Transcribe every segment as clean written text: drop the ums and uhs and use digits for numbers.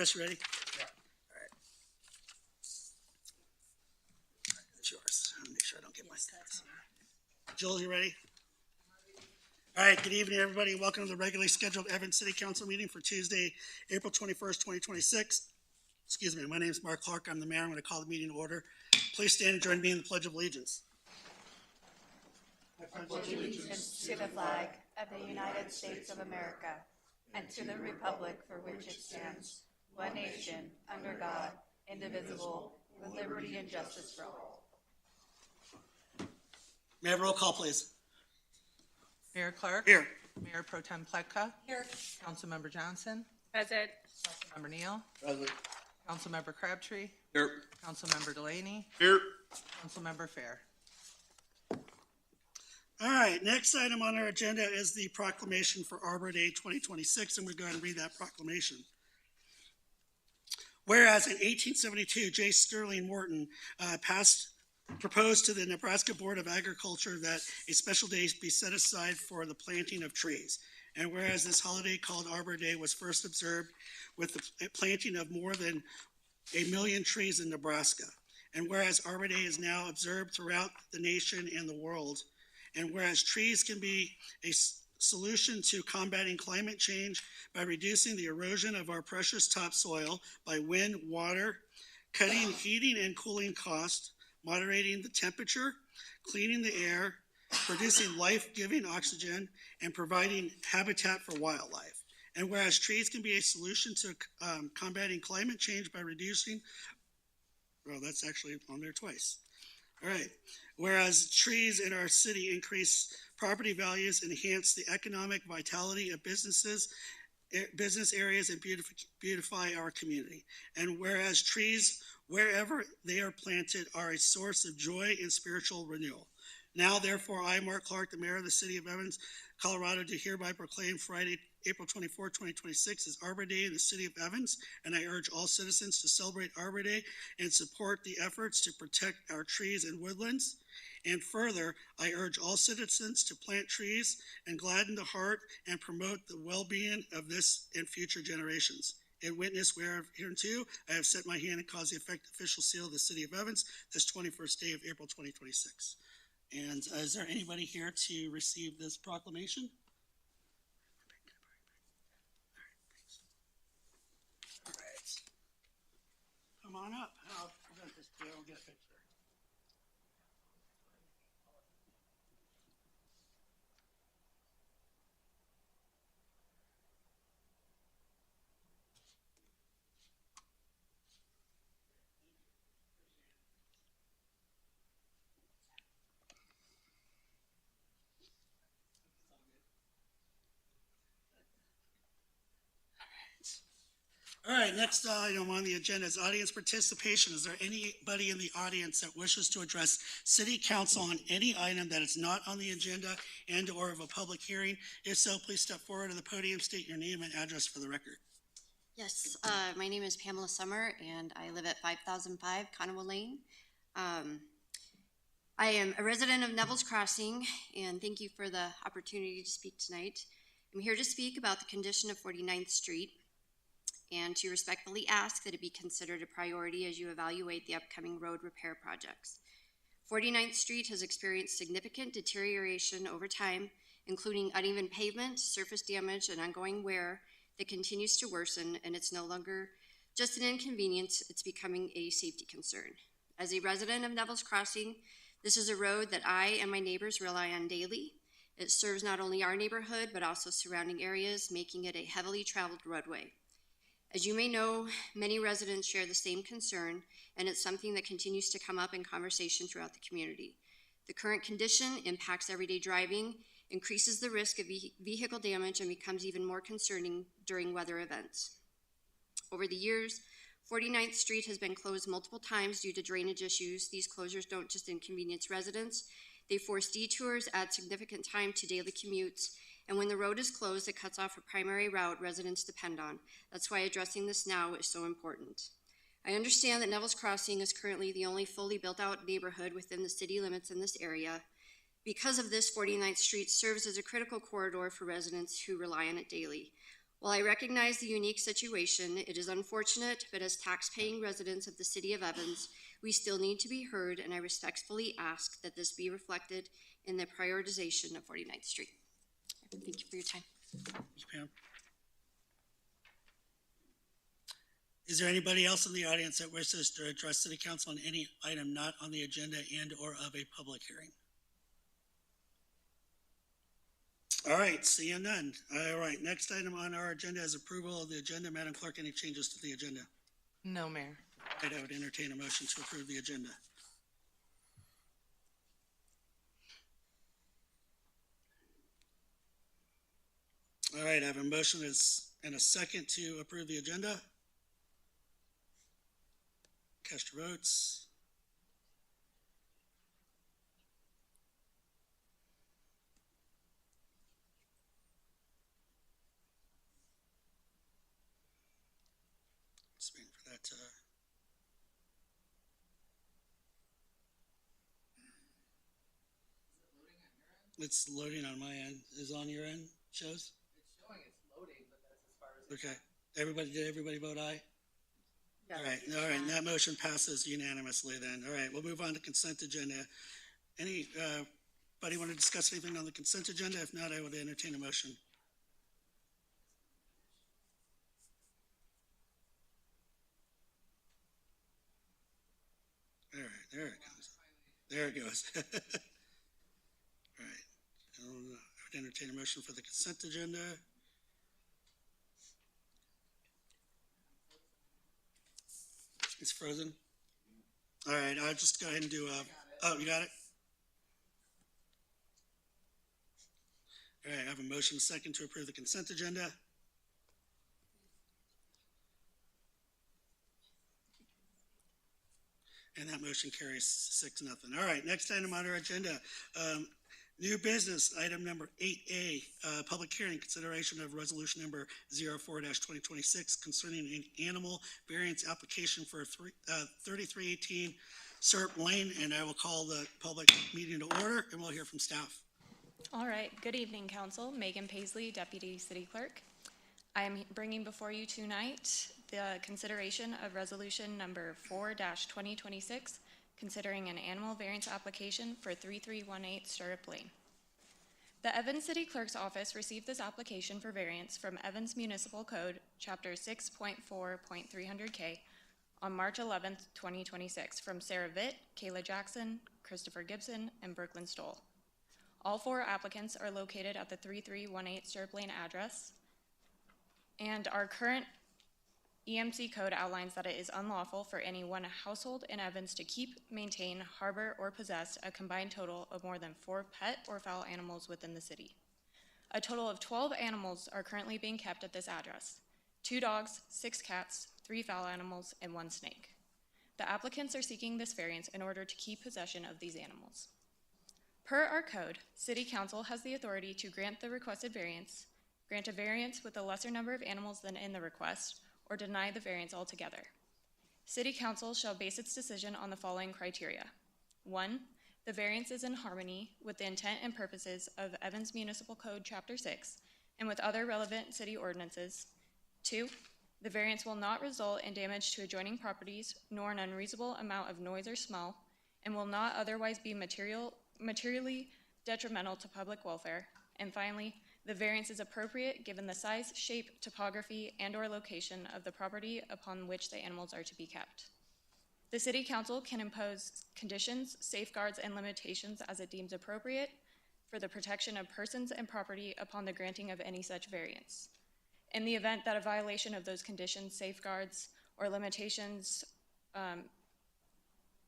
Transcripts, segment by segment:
Chris, you ready? Yeah. All right. It's yours. I'll make sure I don't get my stats. Joel, you ready? All right, good evening, everybody. Welcome to the regularly scheduled Evans City Council meeting for Tuesday, April 21st, 2026. Excuse me, my name is Mark Clark. I'm the mayor. I'm going to call the meeting to order. Please stand and join me in the Pledge of Allegiance. I pledge allegiance to the flag of the United States of America and to the republic for which it stands, one nation, under God, indivisible, with liberty and justice for all. May I have a roll call, please? Mayor Clark. Here. Mayor Pro Tem Pletka. Here. Councilmember Johnson. Present. Councilmember Neal. Present. Councilmember Crabtree. Here. Councilmember Delaney. Here. Councilmember Fair. All right, next item on our agenda is the proclamation for Arbor Day 2026, and we're going to read that proclamation. Whereas in 1872, J. Sterling Morton proposed to the Nebraska Board of Agriculture that a special day be set aside for the planting of trees. And whereas this holiday called Arbor Day was first observed with the planting of more than 1 million trees in Nebraska. And whereas Arbor Day is now observed throughout the nation and the world. And whereas trees can be a solution to combating climate change by reducing the erosion of our precious topsoil by wind, water, cutting heating and cooling costs, moderating the temperature, cleaning the air, producing life-giving oxygen, and providing habitat for wildlife. And whereas trees can be a solution to combating climate change by reducing, well, that's actually on there twice. All right. Whereas trees in our city increase property values, enhance the economic vitality of business areas, and beautify our community. And whereas trees, wherever they are planted, are a source of joy and spiritual renewal. Now, therefore, I, Mark Clark, the mayor of the city of Evans, Colorado, do hereby proclaim Friday, April 24, 2026 as Arbor Day in the city of Evans, and I urge all citizens to celebrate Arbor Day and support the efforts to protect our trees and woodlands. And further, I urge all citizens to plant trees and gladden the heart and promote the well-being of this and future generations. In witness whereof hereunto, I have set my hand and caused the effective official seal of the city of Evans this 21st day of April 2026. And is there anybody here to receive this proclamation? All right. Come on up. I'll present this to you. I'll get a picture. All right, next item on the agenda is audience participation. Is there anybody in the audience that wishes to address City Council on any item that is not on the agenda and or of a public hearing? If so, please step forward to the podium, state your name and address for the record. Yes, my name is Pamela Summer, and I live at 5005 Conowa Lane. I am a resident of Neville's Crossing, and thank you for the opportunity to speak tonight. I'm here to speak about the condition of 49th Street, and to respectfully ask that it be considered a priority as you evaluate the upcoming road repair projects. 49th Street has experienced significant deterioration over time, including uneven pavement, surface damage, and ongoing wear that continues to worsen, and it's no longer just an inconvenience, it's becoming a safety concern. As a resident of Neville's Crossing, this is a road that I and my neighbors rely on daily. It serves not only our neighborhood, but also surrounding areas, making it a heavily traveled roadway. As you may know, many residents share the same concern, and it's something that continues to come up in conversation throughout the community. The current condition impacts everyday driving, increases the risk of vehicle damage, and becomes even more concerning during weather events. Over the years, 49th Street has been closed multiple times due to drainage issues. These closures don't just inconvenience residents, they force detours, add significant time to daily commutes, and when the road is closed, it cuts off a primary route residents depend on. That's why addressing this now is so important. I understand that Neville's Crossing is currently the only fully built-out neighborhood within the city limits in this area. Because of this, 49th Street serves as a critical corridor for residents who rely on it daily. While I recognize the unique situation, it is unfortunate, but as tax-paying residents of the city of Evans, we still need to be heard, and I respectfully ask that this be reflected in the prioritization of 49th Street. Thank you for your time. Ms. Pam. Is there anybody else in the audience that wishes to address City Council on any item not on the agenda and or of a public hearing? All right, seeing none. All right, next item on our agenda is approval of the agenda. Madam Clerk, any changes to the agenda? No, Mayor. I would entertain a motion to approve the agenda. All right, I have a motion and a second to approve the agenda. Cast your votes. Just waiting for that to. It's loading on my end. Is it on your end, shows? It's showing it's loading, but that's as far as. Okay. Did everybody vote aye? All right, and that motion passes unanimously then. All right, we'll move on to consent agenda. Anybody want to discuss anything on the consent agenda? If not, I would entertain a motion. All right, there it goes. There it goes. All right, I would entertain a motion for the consent agenda. It's frozen. All right, I'll just go ahead and do oh, you got it? All right, I have a motion second to approve the consent agenda. And that motion carries 6-0. All right, next item on our agenda, new business, item number 8A, public hearing, consideration of resolution number 04-2026 concerning an animal variance application for 3318 Syrup Lane, and I will call the public meeting to order, and we'll hear from staff. All right, good evening, Council. Megan Paisley, Deputy City Clerk. I am bringing before you tonight the consideration of resolution number 4-2026, considering an animal variance application for 3318 Syrup Lane. The Evans City Clerk's Office received this application for variance from Evans Municipal Code, Chapter 6.4.300K, on March 11th, 2026, from Sarah Vitt, Kayla Jackson, Christopher Gibson, and Brooklyn Stoll. All four applicants are located at the 3318 Syrup Lane address, and our current EMC code outlines that it is unlawful for any one household in Evans to keep, maintain, harbor, or possess a combined total of more than 4 pet or fowl animals within the city. A total of 12 animals are currently being kept at this address: 2 dogs, 6 cats, 3 fowl animals, and 1 snake. The applicants are seeking this variance in order to keep possession of these animals. Per our code, City Council has the authority to grant the requested variance, grant a variance with a lesser number of animals than in the request, or deny the variance altogether. City Council shall base its decision on the following criteria. 1, the variance is in harmony with the intent and purposes of Evans Municipal Code Chapter 6 and with other relevant city ordinances. 2, the variance will not result in damage to adjoining properties nor an unreasonable amount of noise or smell, and will not otherwise be materially detrimental to public welfare. And finally, the variance is appropriate given the size, shape, topography, and/or location of the property upon which the animals are to be kept. The City Council can impose conditions, safeguards, and limitations as it deems appropriate for the protection of persons and property upon the granting of any such variance. In the event that a violation of those conditions, safeguards, or limitations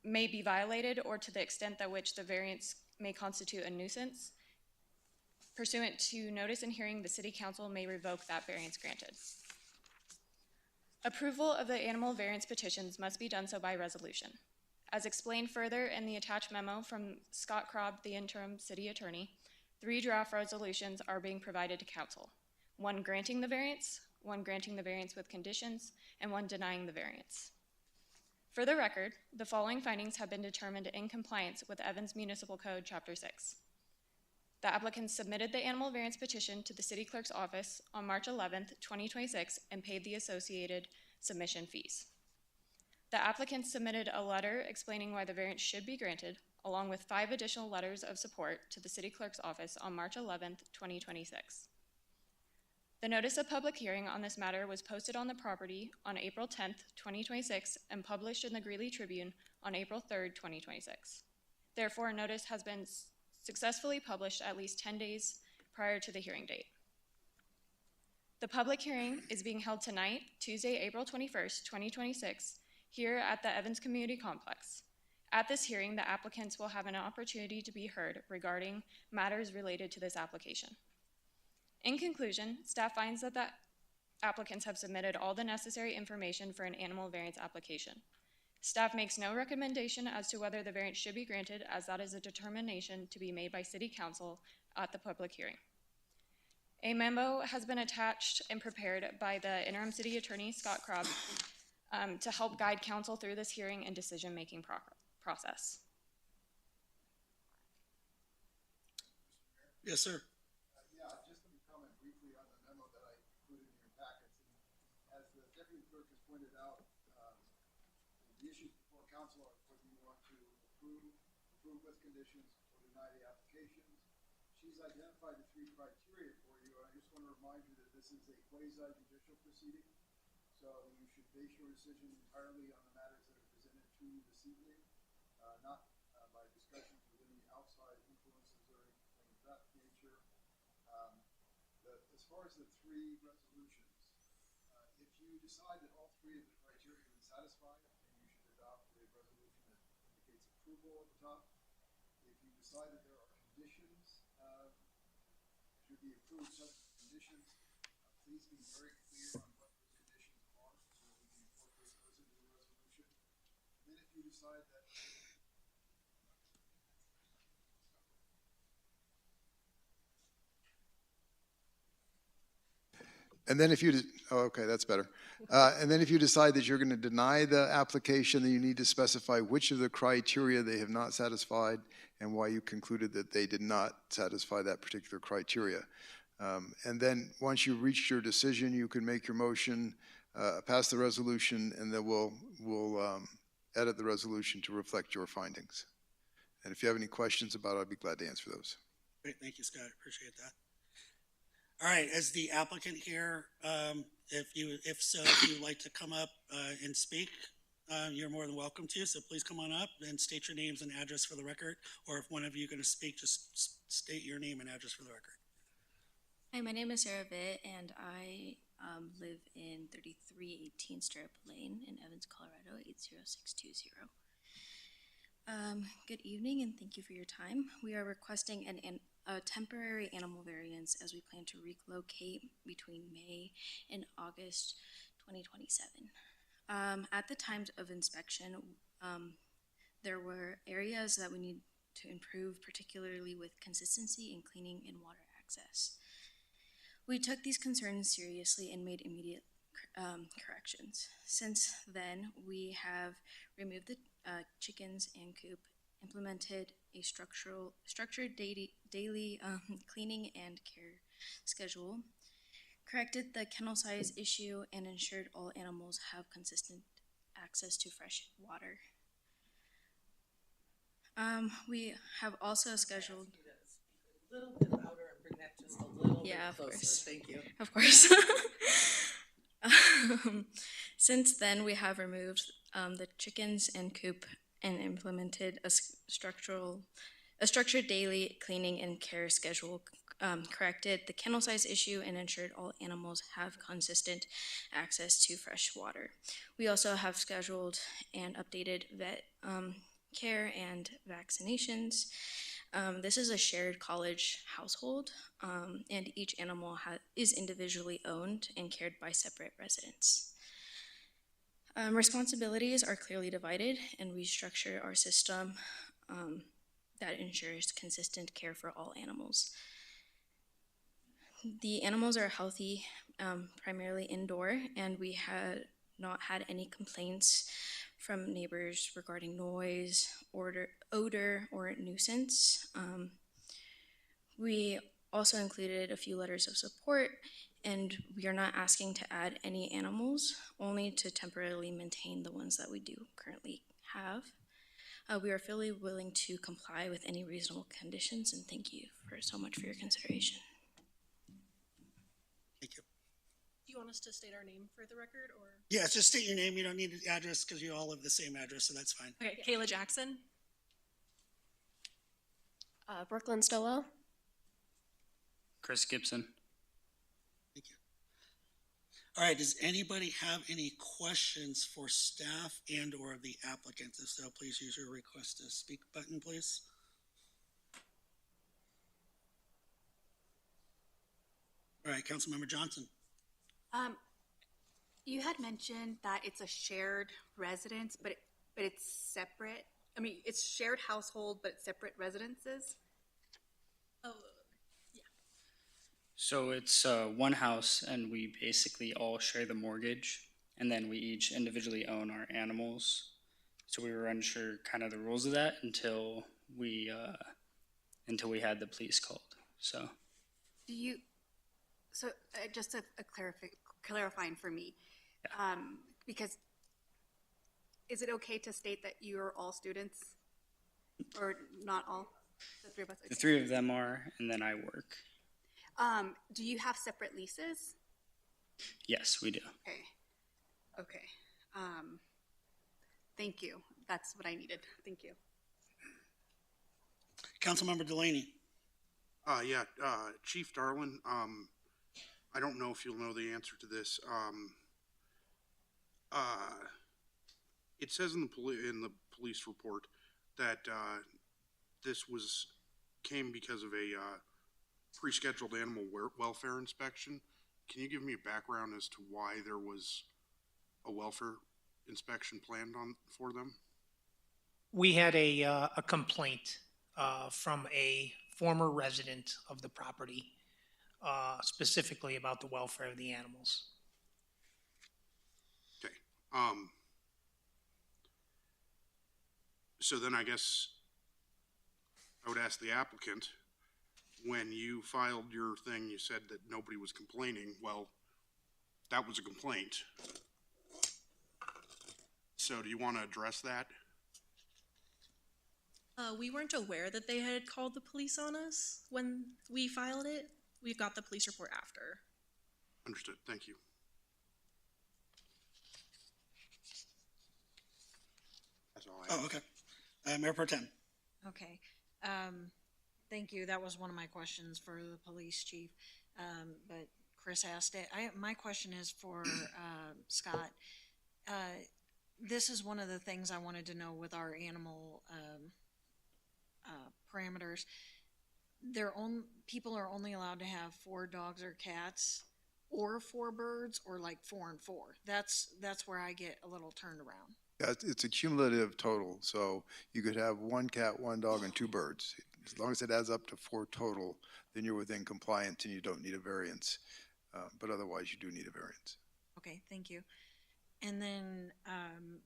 may be violated, or to the extent that which the variance may constitute a nuisance, pursuant to notice and hearing, the City Council may revoke that variance granted. Approval of the animal variance petitions must be done so by resolution. As explained further in the attached memo from Scott Krob, the interim city attorney, 3 draft resolutions are being provided to Council: 1 granting the variance, 1 granting the variance with conditions, and 1 denying the variance. For the record, the following findings have been determined in compliance with Evans Municipal Code Chapter 6. The applicants submitted the animal variance petition to the city clerk's office on March 11th, 2026, and paid the associated submission fees. The applicants submitted a letter explaining why the variance should be granted, along with 5 additional letters of support to the city clerk's office on March 11th, 2026. The notice of public hearing on this matter was posted on the property on April 10th, 2026, and published in the Greeley Tribune on April 3rd, 2026. Therefore, a notice has been successfully published at least 10 days prior to the hearing date. The public hearing is being held tonight, Tuesday, April 21st, 2026, here at the Evans Community Complex. At this hearing, the applicants will have an opportunity to be heard regarding matters related to this application. In conclusion, staff finds that the applicants have submitted all the necessary information for an animal variance application. Staff makes no recommendation as to whether the variance should be granted, as that is a determination to be made by City Council at the public hearing. A memo has been attached and prepared by the interim city attorney, Scott Krob, to help guide council through this hearing and decision-making process. Yes, sir. Yeah, just let me comment briefly on the memo that I included in your packets. And as the deputy clerk has pointed out, the issues before council are whether you want to approve with conditions, or deny the applications. She's identified the 3 criteria for you, and I just want to remind you that this is a quasi-judicial proceeding. So you should base your decision entirely on the matters that are presented to you this evening, not by discussions with any outside influences or anything of that nature. As far as the 3 resolutions, if you decide that all 3 of the criteria have been satisfied, then you should adopt the resolution that indicates approval at the top. If you decide that there are conditions, should be approved subject to conditions, please be very clear on what those conditions are so that we can incorporate those into the resolution. And then if you decide that And then if you, okay, that's better. And then if you decide that you're going to deny the application, then you need to specify which of the criteria they have not satisfied and why you concluded that they did not satisfy that particular criteria. And then once you've reached your decision, you can make your motion, pass the resolution, and then we'll edit the resolution to reflect your findings. And if you have any questions about it, I'd be glad to answer those. Great, thank you, Scott. Appreciate that. All right, as the applicant here, if you'd like to come up and speak, you're more than welcome to. So please come on up and state your names and address for the record. Or if one of you are going to speak, just state your name and address for the record. Hi, my name is Sarah Vitt, and I live in 3318 Stirrup Lane in Evans, Colorado, 80620. Good evening, and thank you for your time. We are requesting a temporary animal variance as we plan to relocate between May and August 2027. At the time of inspection, there were areas that we need to improve, particularly with consistency in cleaning and water access. We took these concerns seriously and made immediate corrections. Since then, we have removed the chickens and coop, implemented a structured daily cleaning and care schedule, corrected the kennel size issue, and ensured all animals have consistent access to fresh water. We have also scheduled. A little bit louder and bring that just a little bit Yeah, of closer. course. Thank you. Of course. Since then, we have removed the chickens and coop and implemented a structured daily cleaning and care schedule, corrected the kennel size issue, and ensured all animals have consistent access to fresh water. We also have scheduled and updated vet care and vaccinations. This is a shared college household, and each animal is individually owned and cared by separate residents. Responsibilities are clearly divided, and we structure our system that ensures consistent care for all animals. The animals are healthy, primarily indoor, and we had not had any complaints from neighbors regarding noise, odor, or nuisance. We also included a few letters of support, and we are not asking to add any animals, only to temporarily maintain the ones that we do currently have. We are fully willing to comply with any reasonable conditions, and thank you so much for your consideration. Thank you. Do you want us to state our name for the record, or? Yeah, just state your name. You don't need the address because you all have the same address, so that's fine. Okay, Kayla Jackson. Brooklyn Stowell. Chris Gibson. Thank you. All right, does anybody have any questions for staff and or the applicant? If so, please use your request to speak button, please. All right, Councilmember Johnson. You had mentioned that it's a shared residence, but it's separate. I mean, it's shared household, but it's separate residences. Oh, So it's one house, and we basically all share the mortgage, and then we each individually own our animals. So we were unsure kind of the rules of that until we had the police called. So Do you? So just a clarifying for me, because is it okay to state that you are all students, or not all? The three of us. the three of them are, and then I work. Do you have separate leases? Yes, we do. Okay. Okay. Thank you. That's what I needed. Thank you. Councilmember Delaney. Yeah, Chief Darlin, I don't know if you'll know the answer to this. It says in the police report that this came because of a pre-scheduled animal welfare inspection. Can you give me a background as to why there was a welfare inspection planned for them? We had a complaint from a former resident of the property, specifically about the welfare of the animals. Okay. So then I guess I would ask the applicant, when you filed your thing, you said that nobody was complaining. Well, that was a complaint. So do you want to address that? we weren't aware that they had called the police on us when we filed it. We got the police report after. Understood. Thank you. That's all I have. Oh, okay. Mayor Pro Tem. Okay. Thank you. That was one of my questions for the police chief, but Chris asked it. My question is for Scott. This is one of the things I wanted to know with our animal parameters. People are only allowed to have 4 dogs or cats, or 4 birds, or like 4 and 4. That's where I get a little turned around. Yeah, it's a cumulative total, so you could have 1 cat, 1 dog, and 2 birds. As long as it adds up to 4 total, then you're within compliance and you don't need a variance. But otherwise, you do need a variance. Okay, thank you. And then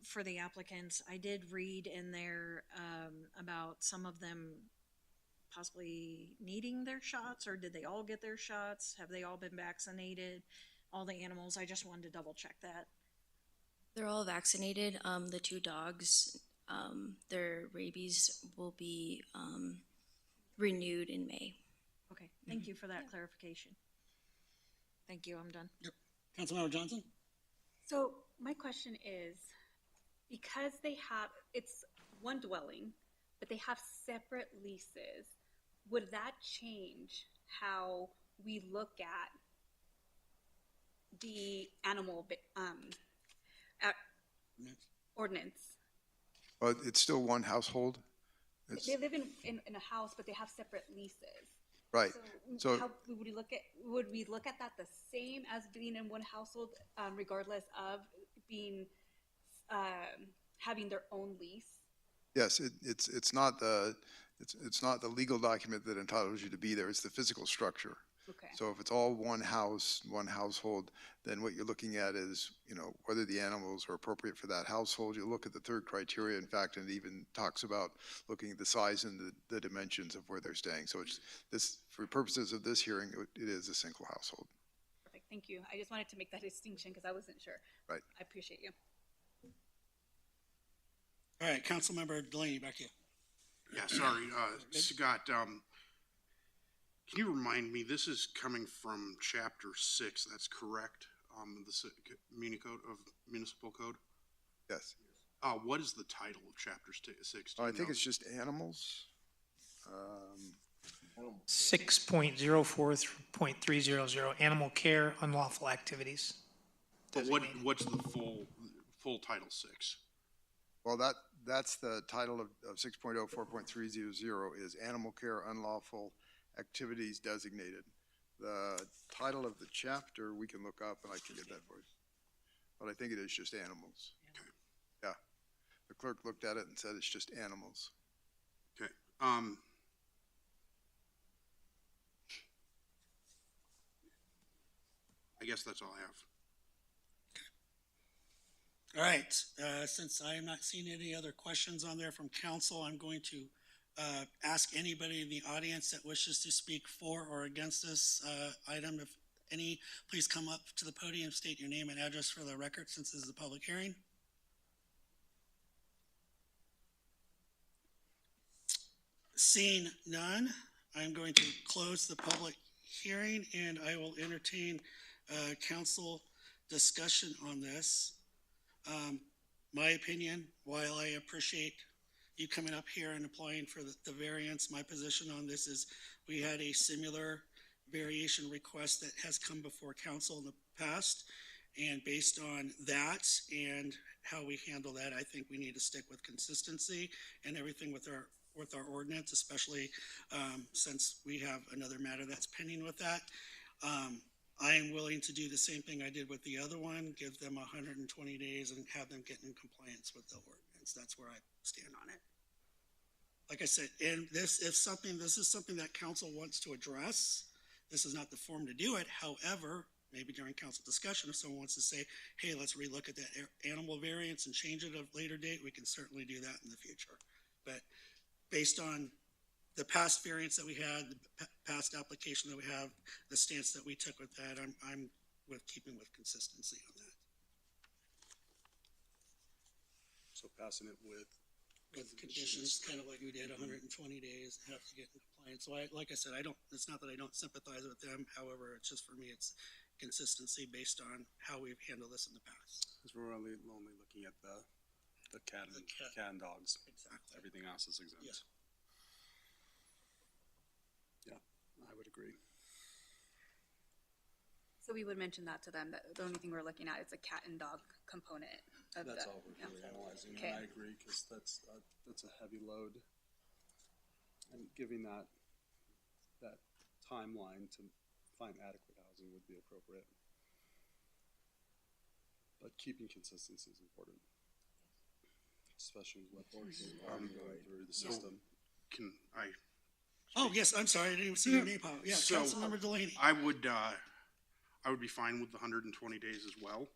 for the applicants, I did read in there about some of them possibly needing their shots, or did they all get their shots? Have they all been vaccinated? All the animals, I just wanted to double check that. They're all vaccinated. The 2 dogs, their rabies will be renewed in May. Okay, thank you for that clarification. Thank you, I'm done. Yep. Councilmember Johnson. So my question is, because it's one dwelling, but they have separate leases, would that change how we look at the animal ordinance? But it's still one household. They live in a house, but they have separate leases. Right. So how would we look at that the same as being in one household, regardless of being having their own lease? yes, it's not the legal document that entitles you to be there. It's the physical structure. Okay. So if it's all one house, one household, then what you're looking at is, whether the animals are appropriate for that household. You look at the third criteria, in fact, and it even talks about looking at the size and the dimensions of where they're staying. So it's this, for purposes of this hearing, it is a single household. Perfect, thank you. I just wanted to make that distinction because I wasn't sure. Right. I appreciate you. All right, Councilmember Delaney, back to you. Yeah, sorry, Scott, can you remind me, this is coming from chapter 6, that's correct? Municipal code? Yes. What is the title of chapter 6? Do I you think know? it's just animals. 6.04.300, animal care, unlawful activities. But Designated. what's the full title 6? Well, that's the title of 6.04.300 is animal care unlawful activities designated. The title of the chapter, we can look up and I can get that for you. But I think it is just animals. Okay. Yeah. The clerk looked at it and said it's just animals. Okay, I guess that's all I have. All right, since I am not seeing any other questions on there from council, I'm going to ask anybody in the audience that wishes to speak for or against this item, if any, please come up to the podium, state your name and address for the record, since this is a public hearing. Seeing none, I'm going to close the public hearing and I will entertain council discussion on this. My opinion, while I appreciate you coming up here and applying for the variance, my position on this is we had a similar variation request that has come before council in the past. And based on that and how we handle that, I think we need to stick with consistency and everything with our ordinance, especially since we have another matter that's pending with that. I am willing to do the same thing I did with the other one, give them 120 days and have them get in compliance with the ordinance. That's where I stand on it. Like I said, and this is something that council wants to address. This is not the forum to do it. However, maybe during council discussion, if someone wants to say, hey, let's relook at that animal variance and change it at a later date, we can certainly do that in the future. But based on the past variance that we had, the past application that we have, the stance that we took with that, I'm with keeping with consistency on that. So passing it with Conditions, kind of like we did, 120 days, have to get in compliance. So like I said, it's not that I don't sympathize with them. However, it's just for me, it's consistency based on how we've handled this in the past. Because we're only looking at the cat and dogs. Exactly. Everything else is exempt. Yeah. Yeah, I would agree. So we would mention that to them, that the only thing we're looking at is a cat and dog component of That's the. all we're really analyzing, Okay. and I agree, because that's a heavy load. And giving that timeline to find adequate housing would be appropriate. But keeping consistency is important, especially with going through the system. Can I? Oh, yes, I'm sorry, I didn't even see your name pop. Yeah, So, Councilmember Delaney. I would be fine with the 120 days as well.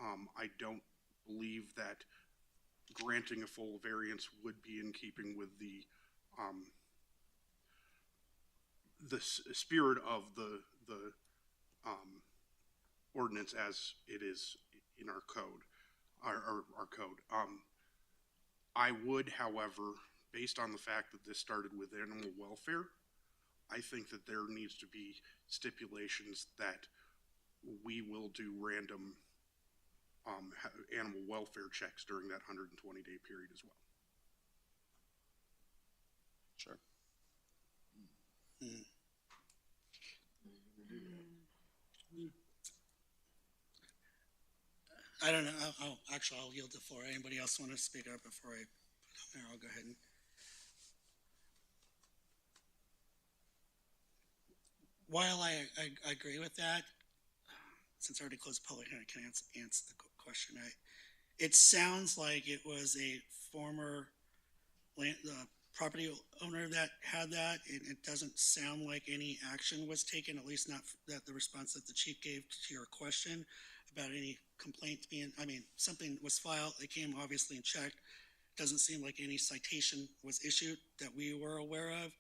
I don't believe that granting a full variance would be in keeping with the spirit of the ordinance as it is in our code, our code. I would, however, based on the fact that this started with animal welfare, I think that there needs to be stipulations that we will do random animal welfare checks during that 120-day period as well. Sure. I don't know, I'll yield the floor. Anybody else want to speak up before I put on there? I'll go ahead and. While I agree with that, since I already closed the public hearing, I can answer the question. It sounds like it was a former property owner that had that. It doesn't sound like any action was taken, at least not that the response that the chief gave to your question about any complaint being, I mean, something was filed, they came obviously and checked. Doesn't seem like any citation was issued that we were aware of.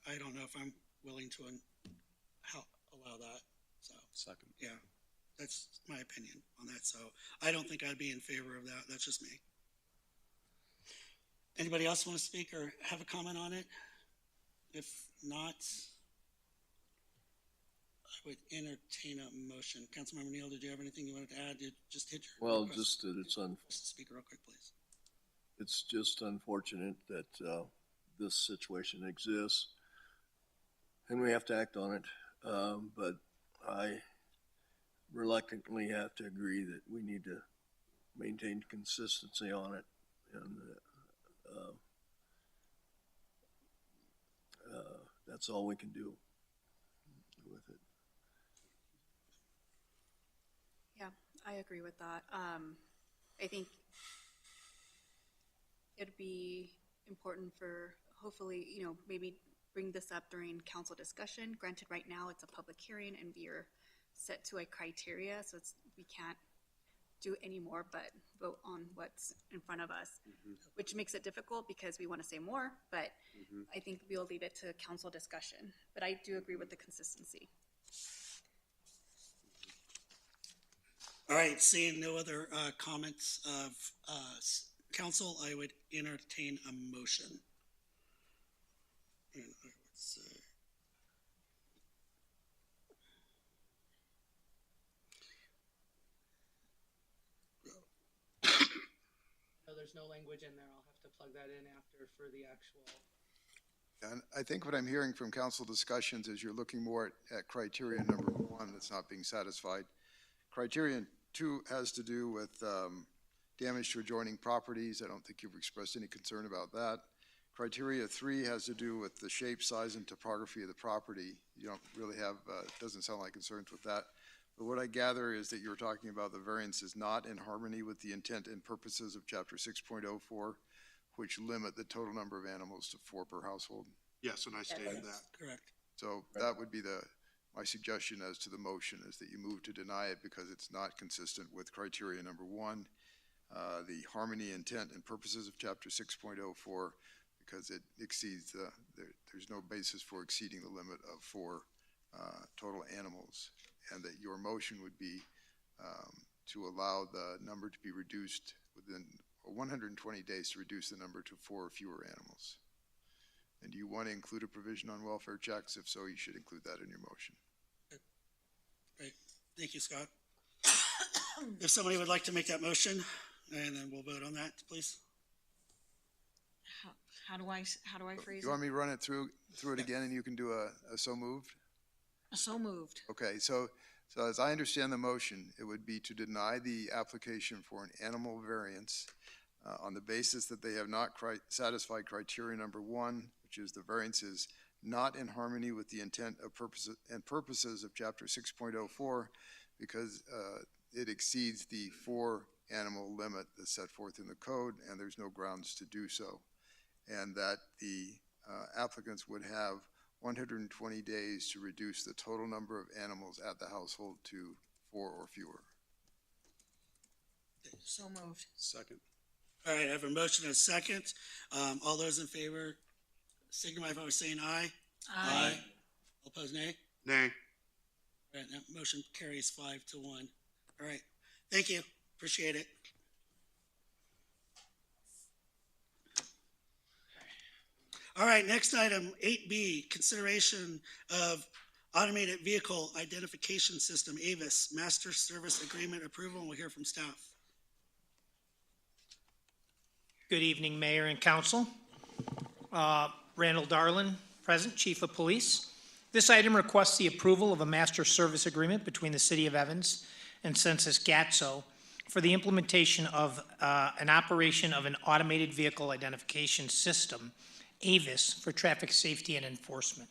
I don't know if I'm willing to allow that, so. Second. Yeah, that's my opinion on that, so I don't think I'd be in favor of that, that's just me. Anybody else want to speak or have a comment on it? If not, I would entertain a motion. Councilmember Neal, did you have anything you wanted to add? Did just hit your Well, request? just that Speak real quick, please. it's just unfortunate that this situation exists, and we have to act on it. But I reluctantly have to agree that we need to maintain consistency on it, and that's all we can do with it. Yeah, I agree with that. I think it'd be important for, hopefully, maybe bring this up during council discussion. Granted, right now it's a public hearing and we are set to a criteria, so we can't do any more but vote on what's in front of us, which makes it difficult because we want to say more, but I think we'll leave it to council discussion. But I do agree with the consistency. All right, seeing no other comments of council, I would entertain a motion. And I would say, No, there's no language in there. I'll have to plug that in after for the actual. And I think what I'm hearing from council discussions is you're looking more at criteria number 1 that's not being satisfied. Criterion 2 has to do with damage to adjoining properties. I don't think you've expressed any concern about that. Criteria 3 has to do with the shape, size, and topography of the property. You don't really have, doesn't sound like concerns with that. But what I gather is that you're talking about the variance is not in harmony with the intent and purposes of Chapter 6.04, which limit the total number of animals to 4 per household. Yes, and I stated that. correct. So that would be my suggestion as to the motion, is that you move to deny it because it's not consistent with criteria number 1, the harmony, intent, and purposes of Chapter 6.04, because it exceeds there's no basis for exceeding the limit of 4 total animals, and that your motion would be to allow the number to be reduced within 120 days to reduce the number to 4 or fewer animals. And do you want to include a provision on welfare checks? If so, you should include that in your motion. Great, thank you, Scott. If somebody would like to make that motion, and then we'll vote on that, please. How do I phrase You want it? me to run it through it again, and you can do a so moved? So moved. Okay, so as I understand the motion, it would be to deny the application for an animal variance on the basis that they have not satisfied criteria number 1, which is the variance is not in harmony with the intent of purposes of Chapter 6.04, because it exceeds the 4 animal limit that's set forth in the code, and there's no grounds to do so. And that the applicants would have 120 days to reduce the total number of animals at the household to 4 or fewer. So moved. Second. All right, I have a motion and a second. All those in favor signify by saying aye. Aye. All opposed, nay? Nay. All right, that motion carries 5-1. All right, thank you, appreciate it. All right, next item, 8B, consideration of automated vehicle identification system, AVIS, master service agreement approval, and we'll hear from staff. Good evening, Mayor and Council. Randall Darlin, present, Chief of Police. This item requests the approval of a master service agreement between the City of Evans and Census Gatso for the implementation of an operation of an automated vehicle identification system, AVIS, for traffic safety and enforcement.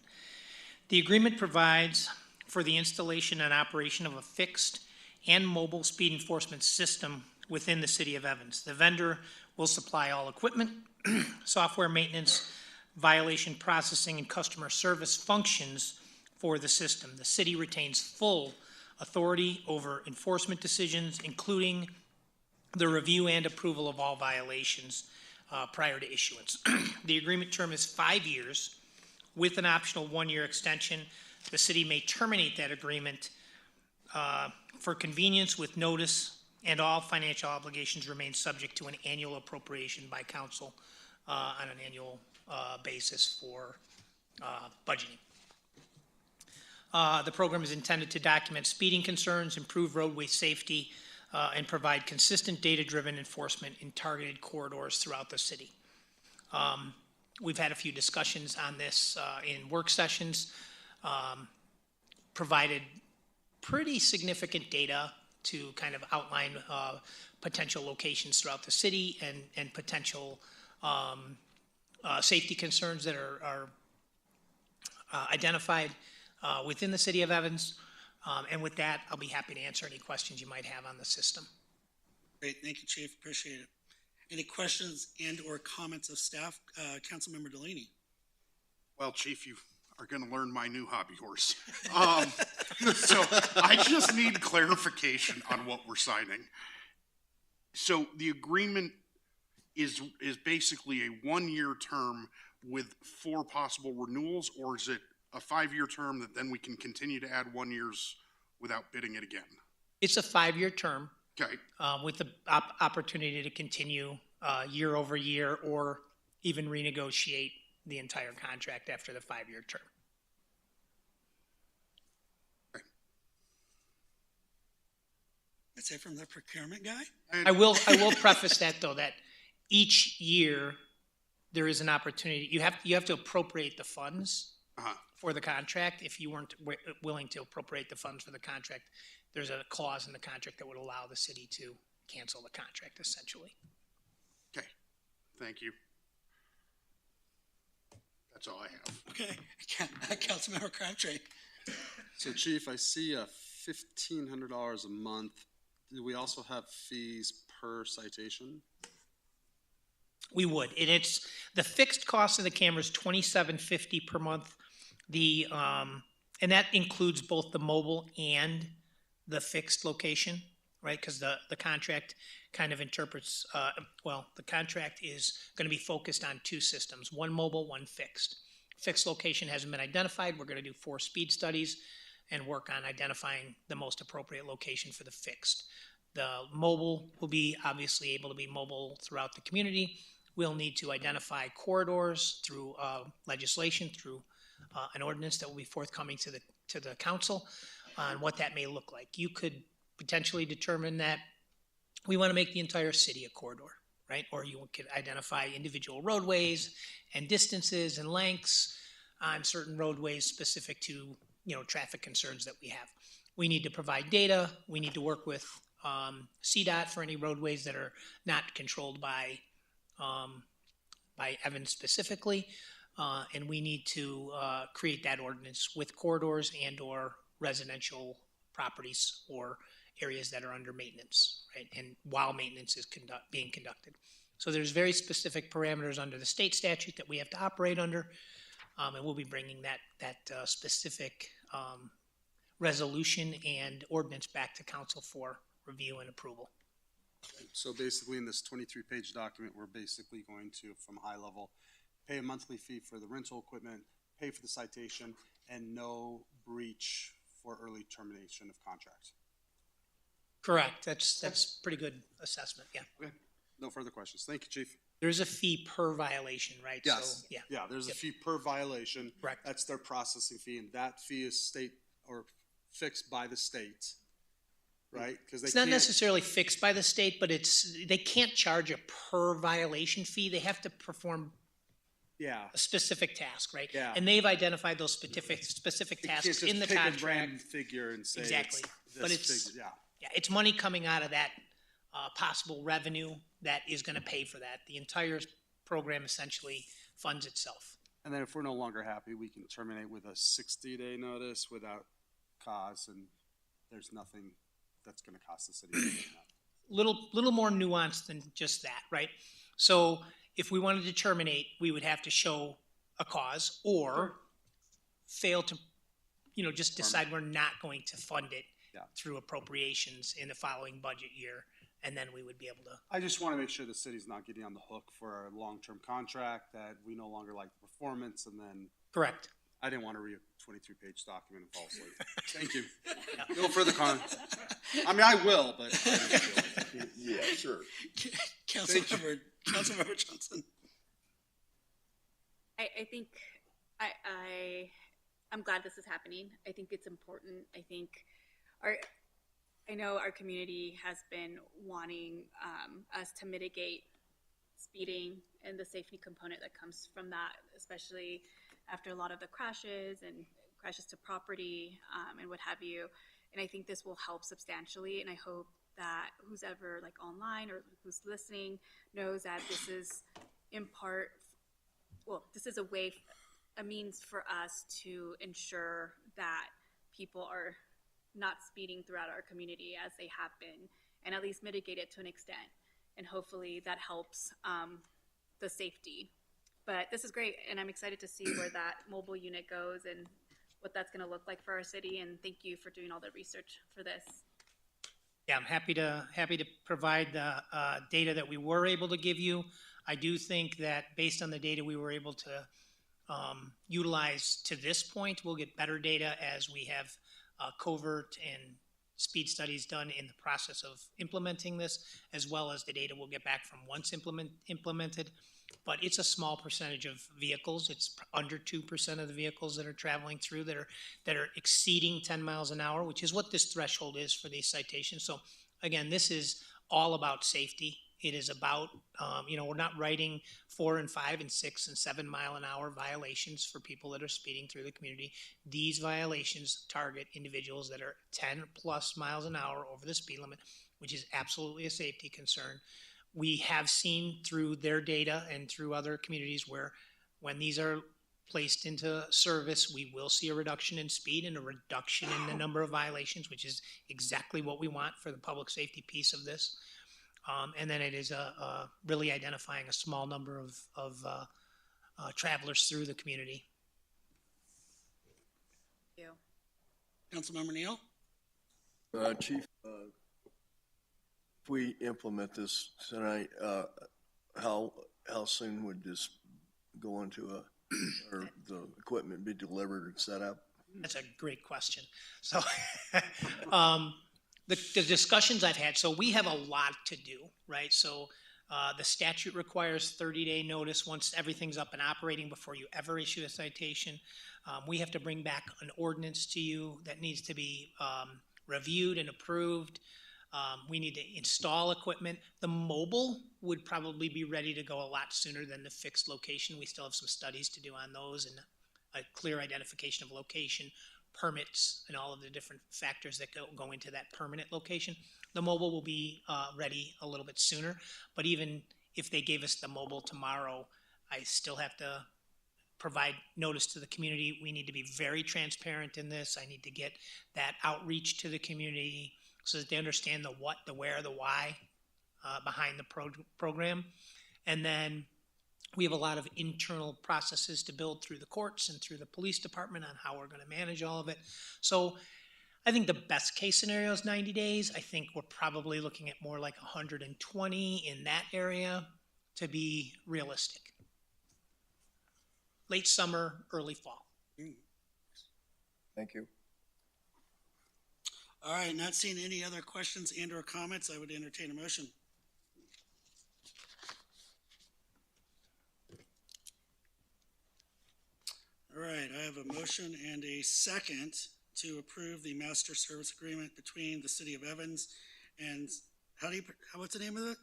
The agreement provides for the installation and operation of a fixed and mobile speed enforcement system within the City of Evans. The vendor will supply all equipment, software maintenance, violation processing, and customer service functions for the system. The city retains full authority over enforcement decisions, including the review and approval of all violations prior to issuance. The agreement term is 5 years with an optional 1-year extension. The city may terminate that agreement for convenience with notice, and all financial obligations remain subject to an annual appropriation by council on an annual basis for budgeting. The program is intended to document speeding concerns, improve roadway safety, and provide consistent data-driven enforcement in targeted corridors throughout the city. We've had a few discussions on this in work sessions, provided pretty significant data to kind of outline potential locations throughout the city and potential safety concerns that are identified within the city of Evans. And with that, I'll be happy to answer any questions you might have on the system. Great, thank you, Chief, appreciate it. Any questions and or comments of staff? Councilmember Delaney. Well, Chief, you are going to learn my new hobby horse. So I just need clarification on what we're signing. So the agreement is basically a 1-year term with 4 possible renewals, or is it a 5-year term that then we can continue to add 1 years without bidding it again? It's a 5-year term. Okay. With the opportunity to continue year over year, or even renegotiate the entire contract after the 5-year term. Okay. That's it from the procurement guy? I will preface that though, that each year there is an opportunity. You have to appropriate the funds for the contract. If you weren't willing to appropriate the funds for the contract, there's a clause in the contract that would allow the city to cancel the contract, essentially. Okay, thank you. That's all I have. Okay, Councilmember Crabtree. So Chief, I see $1,500 a month. Do we also have fees per citation? We would, and it's the fixed cost of the camera is $27.50 per month. And that includes both the mobile and the fixed location, right? Because the contract kind of interprets, the contract is going to be focused on 2 systems, 1 mobile, 1 fixed. Fixed location hasn't been identified. We're going to do 4 speed studies and work on identifying the most appropriate location for the fixed. The mobile will be obviously able to be mobile throughout the community. We'll need to identify corridors through legislation, through an ordinance that will be forthcoming to the council on what that may look like. You could potentially determine that we want to make the entire city a corridor, right? Or you could identify individual roadways and distances and lengths on certain roadways specific to, traffic concerns that we have. We need to provide data. We need to work with CDOT for any roadways that are not controlled by Evans specifically. And we need to create that ordinance with corridors and or residential properties or areas that are under maintenance, right? And while maintenance is being conducted. So there's very specific parameters under the state statute that we have to operate under. And we'll be bringing that specific resolution and ordinance back to council for review and approval. So basically in this 23-page document, we're basically going to, from high level, pay a monthly fee for the rental equipment, pay for the citation, and no breach for early termination of contract. Correct. That's pretty good assessment. Yeah. Okay. No further questions. Thank you, Chief. There's a fee per violation, right? Yes. So, yeah. Yeah, there's a fee per violation. Correct. That's their processing fee, and that fee is state or fixed by the state, right? Because it's not necessarily fixed by the state, but they can't charge a per violation fee. They have to perform a specific task, right? Yeah. And they've identified those specific tasks in the contract. Pick a random figure and say exactly. But it's figure. Yeah, it's money coming out of that possible revenue that is going to pay for that. The entire program essentially funds itself. And then if we're no longer happy, we can terminate with a 60-day notice without cause, and there's nothing that's going to cost the city. little more nuanced than just that, right? So if we wanted to terminate, we would have to show a cause or fail to, just decide we're not going to fund it through appropriations in the following budget year, and then we would be able to. I just want to make sure the city's not getting on the hook for a long-term contract that we no longer like the performance, and then. Correct. I didn't want to read a 23-page document and fall asleep. Thank you. No further comment. I mean, I will, but. Yeah, sure. Councilmember Johnson. I think I'm glad this is happening. I think it's important. I know our community has been wanting us to mitigate speeding and the safety component that comes from that, especially after a lot of the crashes and crashes to property and what have you. And I think this will help substantially. And I hope that who's ever like online or who's listening knows that this is in part, this is a means for us to ensure that people are not speeding throughout our community as they have been, and at least mitigate it to an extent. And hopefully that helps the safety. But this is great, and I'm excited to see where that mobile unit goes and what that's going to look like for our city. And thank you for doing all the research for this. Yeah, I'm happy to provide the data that we were able to give you. I do think that based on the data we were able to utilize to this point, we'll get better data as we have covert and speed studies done in the process of implementing this, as well as the data we'll get back from once implemented. But it's a small percentage of vehicles. It's under 2% of the vehicles that are traveling through that are exceeding 10 miles an hour, which is what this threshold is for these citations. So again, this is all about safety. It is about, we're not writing 4 and 5 and 6 and 7 mile an hour violations for people that are speeding through the community. These violations target individuals that are 10 plus miles an hour over the speed limit, which is absolutely a safety concern. We have seen through their data and through other communities where when these are placed into service, we will see a reduction in speed and a reduction in the number of violations, which is exactly what we want for the public safety piece of this. And then it is really identifying a small number of travelers through the community. Thank you. Councilmember Neal? Chief, if we implement this tonight, how soon would this go into or the equipment be delivered and set up? That's a great question. So the discussions I've had, so we have a lot to do, right? So the statute requires 30-day notice once everything's up and operating before you ever issue a citation. We have to bring back an ordinance to you that needs to be reviewed and approved. We need to install equipment. The mobile would probably be ready to go a lot sooner than the fixed location. We still have some studies to do on those and a clear identification of location, permits, and all of the different factors that go into that permanent location. The mobile will be ready a little bit sooner, but even if they gave us the mobile tomorrow, I still have to provide notice to the community. We need to be very transparent in this. I need to get that outreach to the community so that they understand the what, the where, the why behind the program. And then we have a lot of internal processes to build through the courts and through the police department on how we're going to manage all of it. So I think the best case scenario is 90 days. I think we're probably looking at more like 120 in that area to be realistic. Late summer, early fall. Thank you. All right, not seeing any other questions and or comments, I would entertain a motion. All right, I have a motion and a second to approve the master service agreement between the city of Evans and, what's the name of it?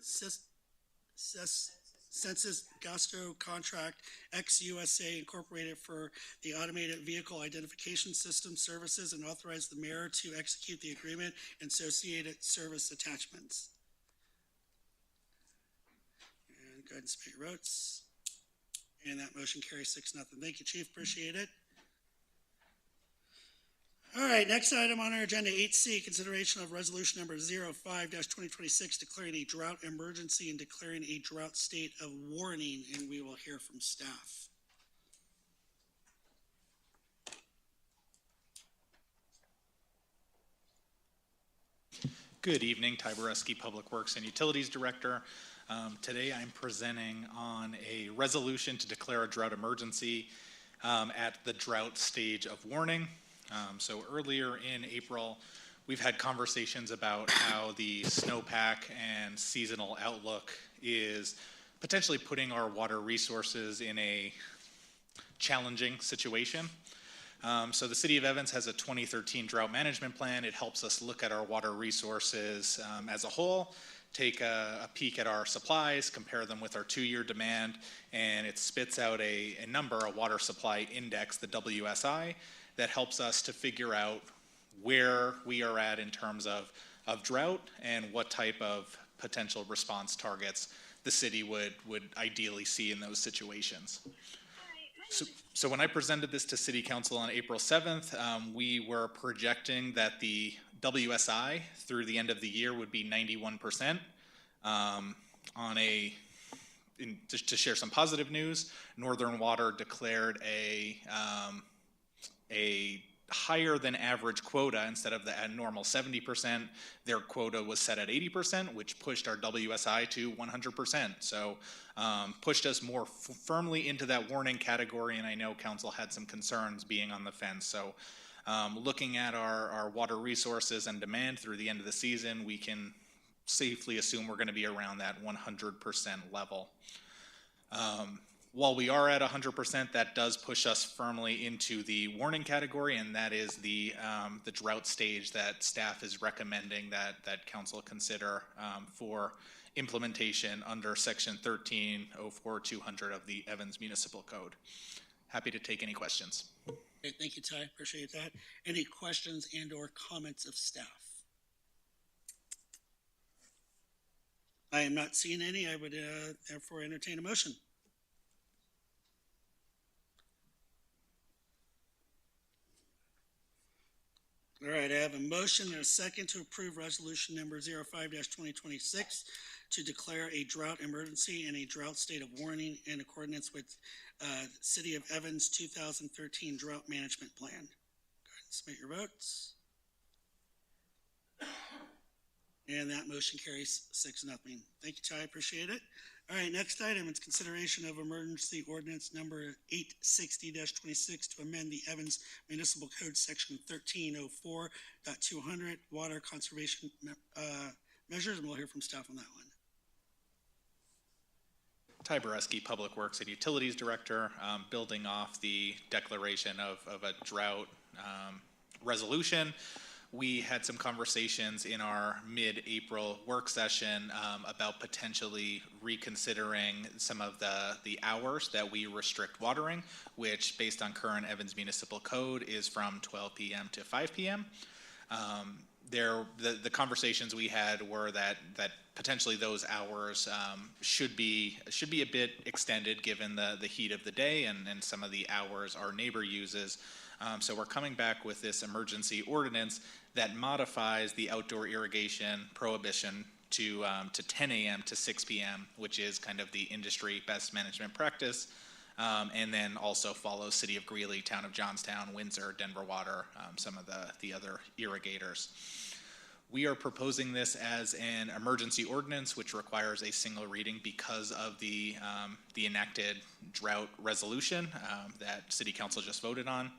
Census Gastro Contract ex-USA Incorporated for the Automated Vehicle Identification System Services, and authorize the mayor to execute the agreement and associated service attachments. And go ahead and submit your votes. And that motion carries 6-0. Thank you, Chief. Appreciate it. All right, next item on our agenda, 8C, consideration of resolution number 05-2026, declaring a drought emergency and declaring a drought state of warning, and we will hear from staff. Good evening, Ty Boreski, Public Works and Utilities Director. Today I'm presenting on a resolution to declare a drought emergency at the drought stage of warning. So earlier in April, we've had conversations about how the snowpack and seasonal outlook is potentially putting our water resources in a challenging situation. So the City of Evans has a 2013 drought management plan. It helps us look at our water resources as a whole, take a peek at our supplies, compare them with our 2-year demand, and it spits out a number, a water supply index, the WSI, that helps us to figure out where we are at in terms of drought and what type of potential response targets the city would ideally see in those situations. So when I presented this to City Council on April 7th, we were projecting that the WSI through the end of the year would be 91%. To share some positive news, Northern Water declared a higher than average quota. Instead of the normal 70%, their quota was set at 80%, which pushed our WSI to 100%. So pushed us more firmly into that warning category, and I know council had some concerns being on the fence. So looking at our water resources and demand through the end of the season, we can safely assume we're going to be around that 100% level. While we are at 100%, that does push us firmly into the warning category, and that is the drought stage that staff is recommending that council consider for implementation under section 1304-200 of the Evans Municipal Code. Happy to take any questions. Okay, thank you, Ty. Appreciate that. Any questions and/or comments of staff? I am not seeing any. I would therefore entertain a motion. All right, I have a motion and a second to approve resolution number 05-2026 to declare a drought emergency and a drought state of warning in accordance with City of Evans 2013 Drought Management Plan. Go ahead and submit your votes. And that motion carries 6-0. Thank you, Ty. Appreciate it. All right, next item is consideration of emergency ordinance number 860-26 to amend the Evans Municipal Code section 1304.200 water conservation measures, and we'll hear from staff on that one. Ty Boreski, Public Works and Utilities Director, building off the declaration of a drought resolution. We had some conversations in our mid-April work session about potentially reconsidering some of the hours that we restrict watering, which based on current Evans Municipal Code is from 12 p.m. to 5 p.m. The conversations we had were that potentially those hours should be a bit extended given the heat of the day and some of the hours our neighbor uses. So we're coming back with this emergency ordinance that modifies the outdoor irrigation prohibition to 10 a.m. to 6 p.m., which is kind of the industry best management practice, and then also follows City of Greeley, Town of Johnstown, Windsor, Denver Water, some of the other irrigators. We are proposing this as an emergency ordinance, which requires a single reading because of the enacted drought resolution that City Council just voted on.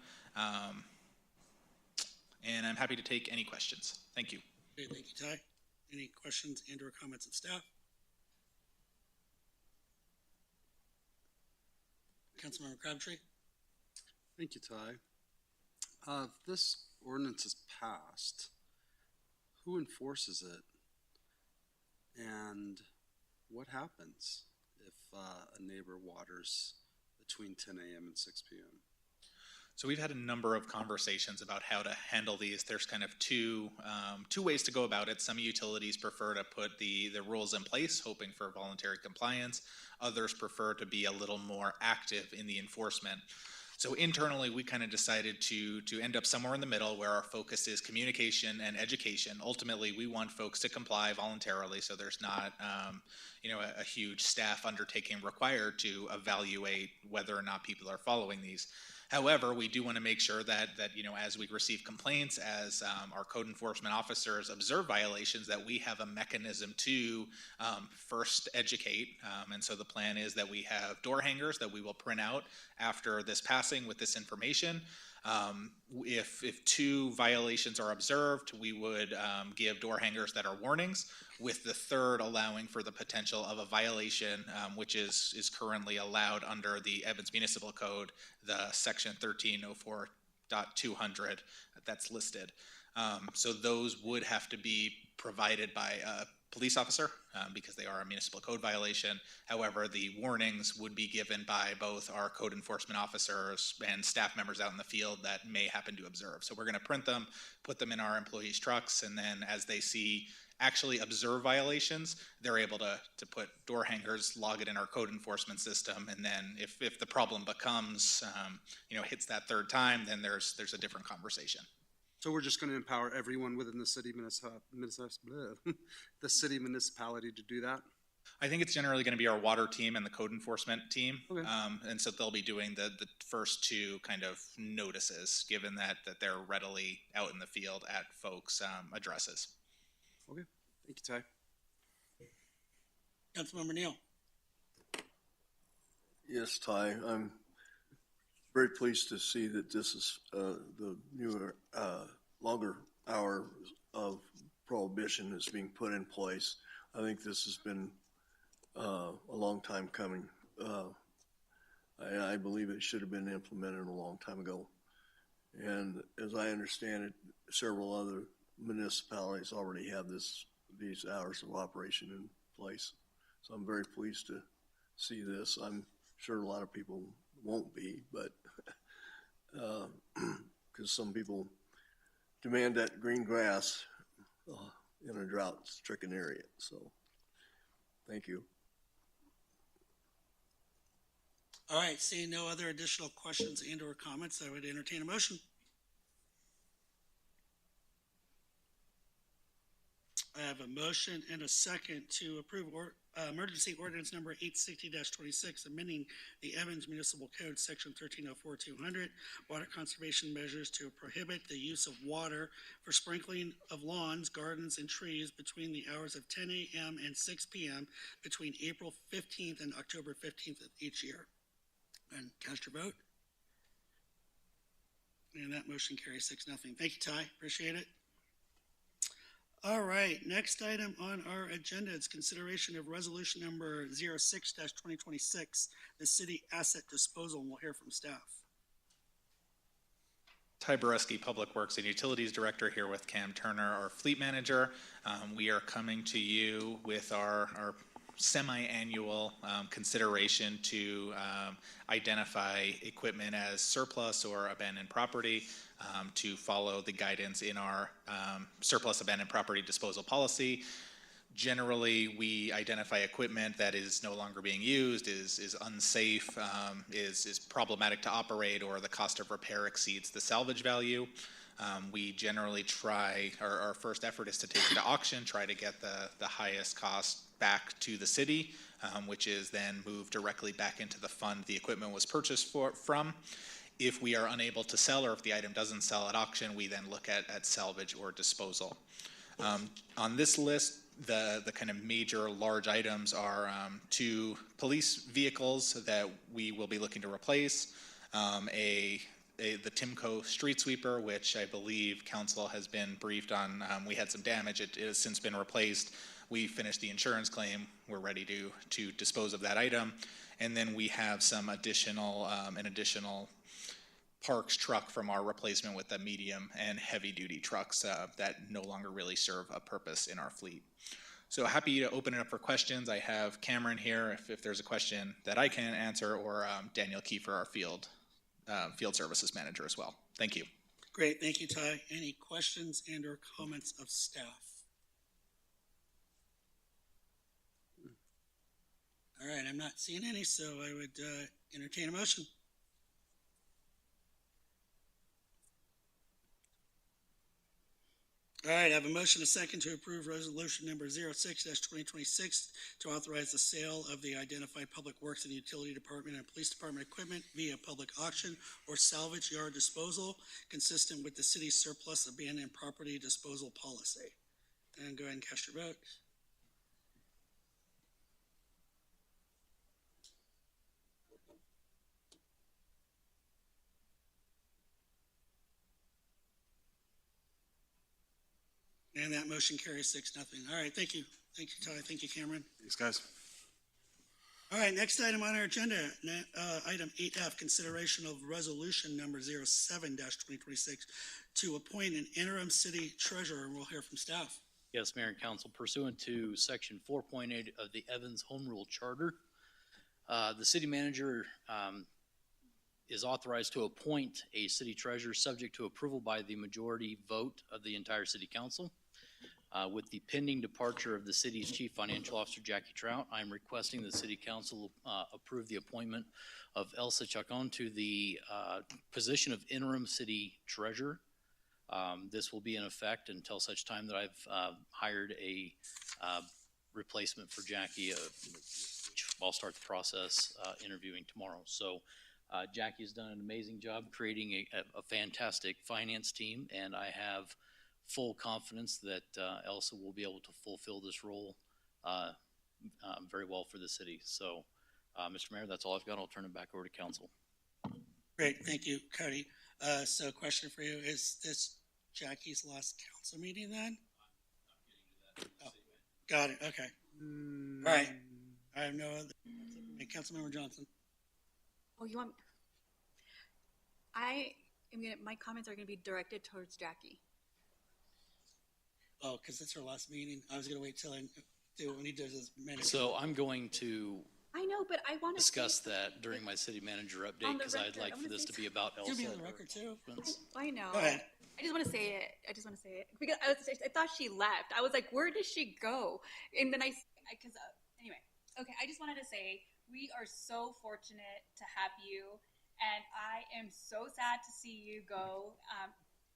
And I'm happy to take any questions. Thank you. Okay, thank you, Ty. Any questions and/or comments of staff? Councilmember Crabtree? Thank you, Ty. If this ordinance is passed, who enforces it? And what happens if a neighbor waters between 10 a.m. and 6 p.m.? So we've had a number of conversations about how to handle these. There's kind of two ways to go about it. Some utilities prefer to put the rules in place, hoping for voluntary compliance. Others prefer to be a little more active in the enforcement. So internally, we kind of decided to end up somewhere in the middle where our focus is communication and education. Ultimately, we want folks to comply voluntarily, so there's not a huge staff undertaking required to evaluate whether or not people are following these. However, we do want to make sure that as we receive complaints, as our code enforcement officers observe violations, that we have a mechanism to first educate. And so the plan is that we have door hangers that we will print out after this passing with this information. If 2 violations are observed, we would give door hangers that are warnings, with the 3rd allowing for the potential of a violation, which is currently allowed under the Evans Municipal Code, the section 1304.200 that's listed. So those would have to be provided by a police officer because they are a municipal code violation. However, the warnings would be given by both our code enforcement officers and staff members out in the field that may happen to observe. So we're going to print them, put them in our employees' trucks, and then as they actually observe violations, they're able to put door hangers, log it in our code enforcement system, and then if the problem becomes, hits that 3rd time, then there's a different conversation. So we're just going to empower everyone within the city municipality to do that? I think it's generally going to be our water team and the code enforcement team. Okay. And so they'll be doing the first 2 kind of notices, given that they're readily out in the field at folks' addresses. Okay, thank you, Ty. Councilmember Neal. Yes, Ty, I'm very pleased to see that this is the newer, longer hour of prohibition is being put in place. I think this has been a long time coming. I believe it should have been implemented a long time ago. And as I understand it, several other municipalities already have these hours of operation in place. So I'm very pleased to see this. I'm sure a lot of people won't be, but because some people demand that green grass in a drought-stricken area. So thank you. All right, seeing no other additional questions and or comments, I would entertain a motion. I have a motion and a second to approve emergency ordinance number 860-26, amending the Evans Municipal Code, section 1304-200, water conservation measures to prohibit the use of water for sprinkling of lawns, gardens, and trees between the hours of 10 a.m. and 6 p.m. between April 15th and October 15th of each year. And cast your vote. And that motion carries 6-0. Thank you, Ty. Appreciate it. All right, next item on our agenda is consideration of resolution number 06-2026, the city asset disposal, and we'll hear from staff. Ty Boreski, Public Works and Utilities Director, here with Cam Turner, our fleet manager. We are coming to you with our semi-annual consideration to identify equipment as surplus or abandoned property, to follow the guidance in our surplus abandoned property disposal policy. Generally, we identify equipment that is no longer being used, is unsafe, is problematic to operate, or the cost of repair exceeds the salvage value. We generally try, our first effort is to take it to auction, try to get the highest cost back to the city, which is then moved directly back into the fund the equipment was purchased from. If we are unable to sell, or if the item doesn't sell at auction, we then look at salvage or disposal. On this list, the kind of major large items are 2 police vehicles that we will be looking to replace, the Timco street sweeper, which I believe council has been briefed on. We had some damage. It has since been replaced. We finished the insurance claim. We're ready to dispose of that item. And then we have some additional, an additional Parks truck from our replacement with the medium and heavy duty trucks that no longer really serve a purpose in our fleet. So happy to open it up for questions. I have Cameron here if there's a question that I can answer, or Daniel Kiefer, our field services manager as well. Thank you. Great, thank you, Ty. Any questions and or comments of staff? All right, I'm not seeing any, so I would entertain a motion. All right, I have a motion, a second, to approve resolution number 06-2026 to authorize the sale of the identified public works and utility department and police department equipment via public auction or salvage yard disposal, consistent with the city's surplus abandoned property disposal policy. And go ahead and cast your vote. And that motion carries 6-0. All right, thank you. Thank you, Ty. Thank you, Cameron. Thanks, guys. All right, next item on our agenda, item 8F, consideration of resolution number 07-2026 to appoint an interim city treasurer. We'll hear from staff. Yes, Mayor and Council, pursuant to Section 4.8 of the Evans Home Rule Charter, the city manager is authorized to appoint a city treasurer subject to approval by the majority vote of the entire city council. With the pending departure of the city's chief financial officer, Jackie Trout, I'm requesting the city council approve the appointment of Elsa Chacon to the position of interim city treasurer. This will be in effect until such time that I've hired a replacement for Jackie. I'll start the process interviewing tomorrow. So Jackie has done an amazing job creating a fantastic finance team, and I have full confidence that Elsa will be able to fulfill this role very well for the city. So, Mr. Mayor, that's all I've got. I'll turn it back over to council. Great, thank you, Cody. So question for you, is this Jackie's last council meeting then? Oh, got it, okay. All right, I have no other, Councilmember Johnson. Oh, you want? My comments are gonna be directed towards Jackie. Oh, because it's her last meeting. I was gonna wait till I do when he does his minutes. So I'm going to I know, but I want to discuss that during my city manager update because I'd like for this to be about Elsa. You'll be on the record too. I know. Go ahead. I just want to say it because I thought she left. I was like, where did she go? And then anyway, okay. I just wanted to say we are so fortunate to have you, and I am so sad to see you go.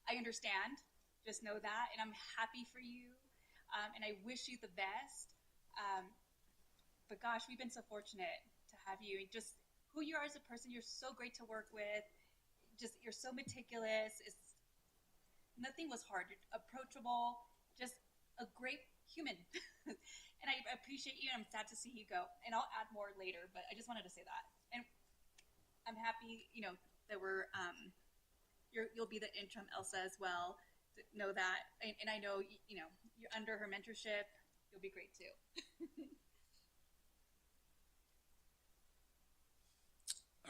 I understand. Just know that, and I'm happy for you, and I wish you the best. But gosh, we've been so fortunate to have you. Just who you are as a person, you're so great to work with. You're so meticulous. Nothing was hard. You're approachable. Just a great human. And I appreciate you, and I'm sad to see you go. And I'll add more later, but I just wanted to say that. And I'm happy, that you'll be the interim Elsa as well. Know that, and I know you're under her mentorship. You'll be great too.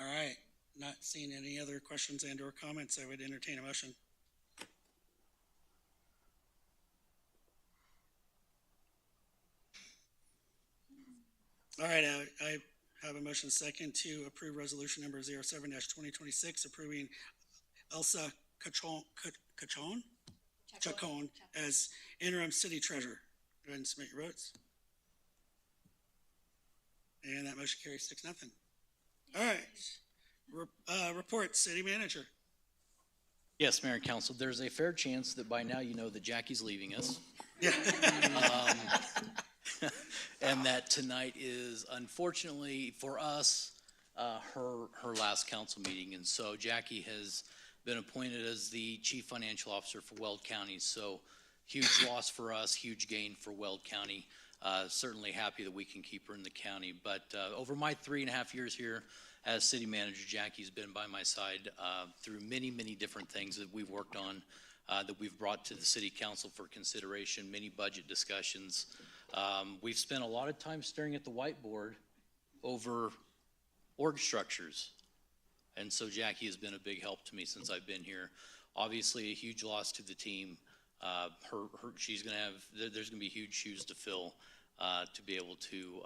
All right, not seeing any other questions and or comments, I would entertain a motion. All right, I have a motion second to approve resolution number 07-2026 approving Elsa Chacon as interim city treasurer. Go ahead and submit your votes. And that motion carries 6-0. All right, report, city manager. Yes, Mayor and Council, there's a fair chance that by now you know that Jackie's leaving us. Yeah. And that tonight is, unfortunately for us, her last council meeting. And so Jackie has been appointed as the chief financial officer for Weld County. So huge loss for us, huge gain for Weld County. Certainly happy that we can keep her in the county. But over my 3.5 years here as city manager, Jackie's been by my side through many, many different things that we've worked on, that we've brought to the city council for consideration, many budget discussions. We've spent a lot of time staring at the whiteboard over org structures. And so Jackie has been a big help to me since I've been here. Obviously a huge loss to the team. There's gonna be huge shoes to fill to be able to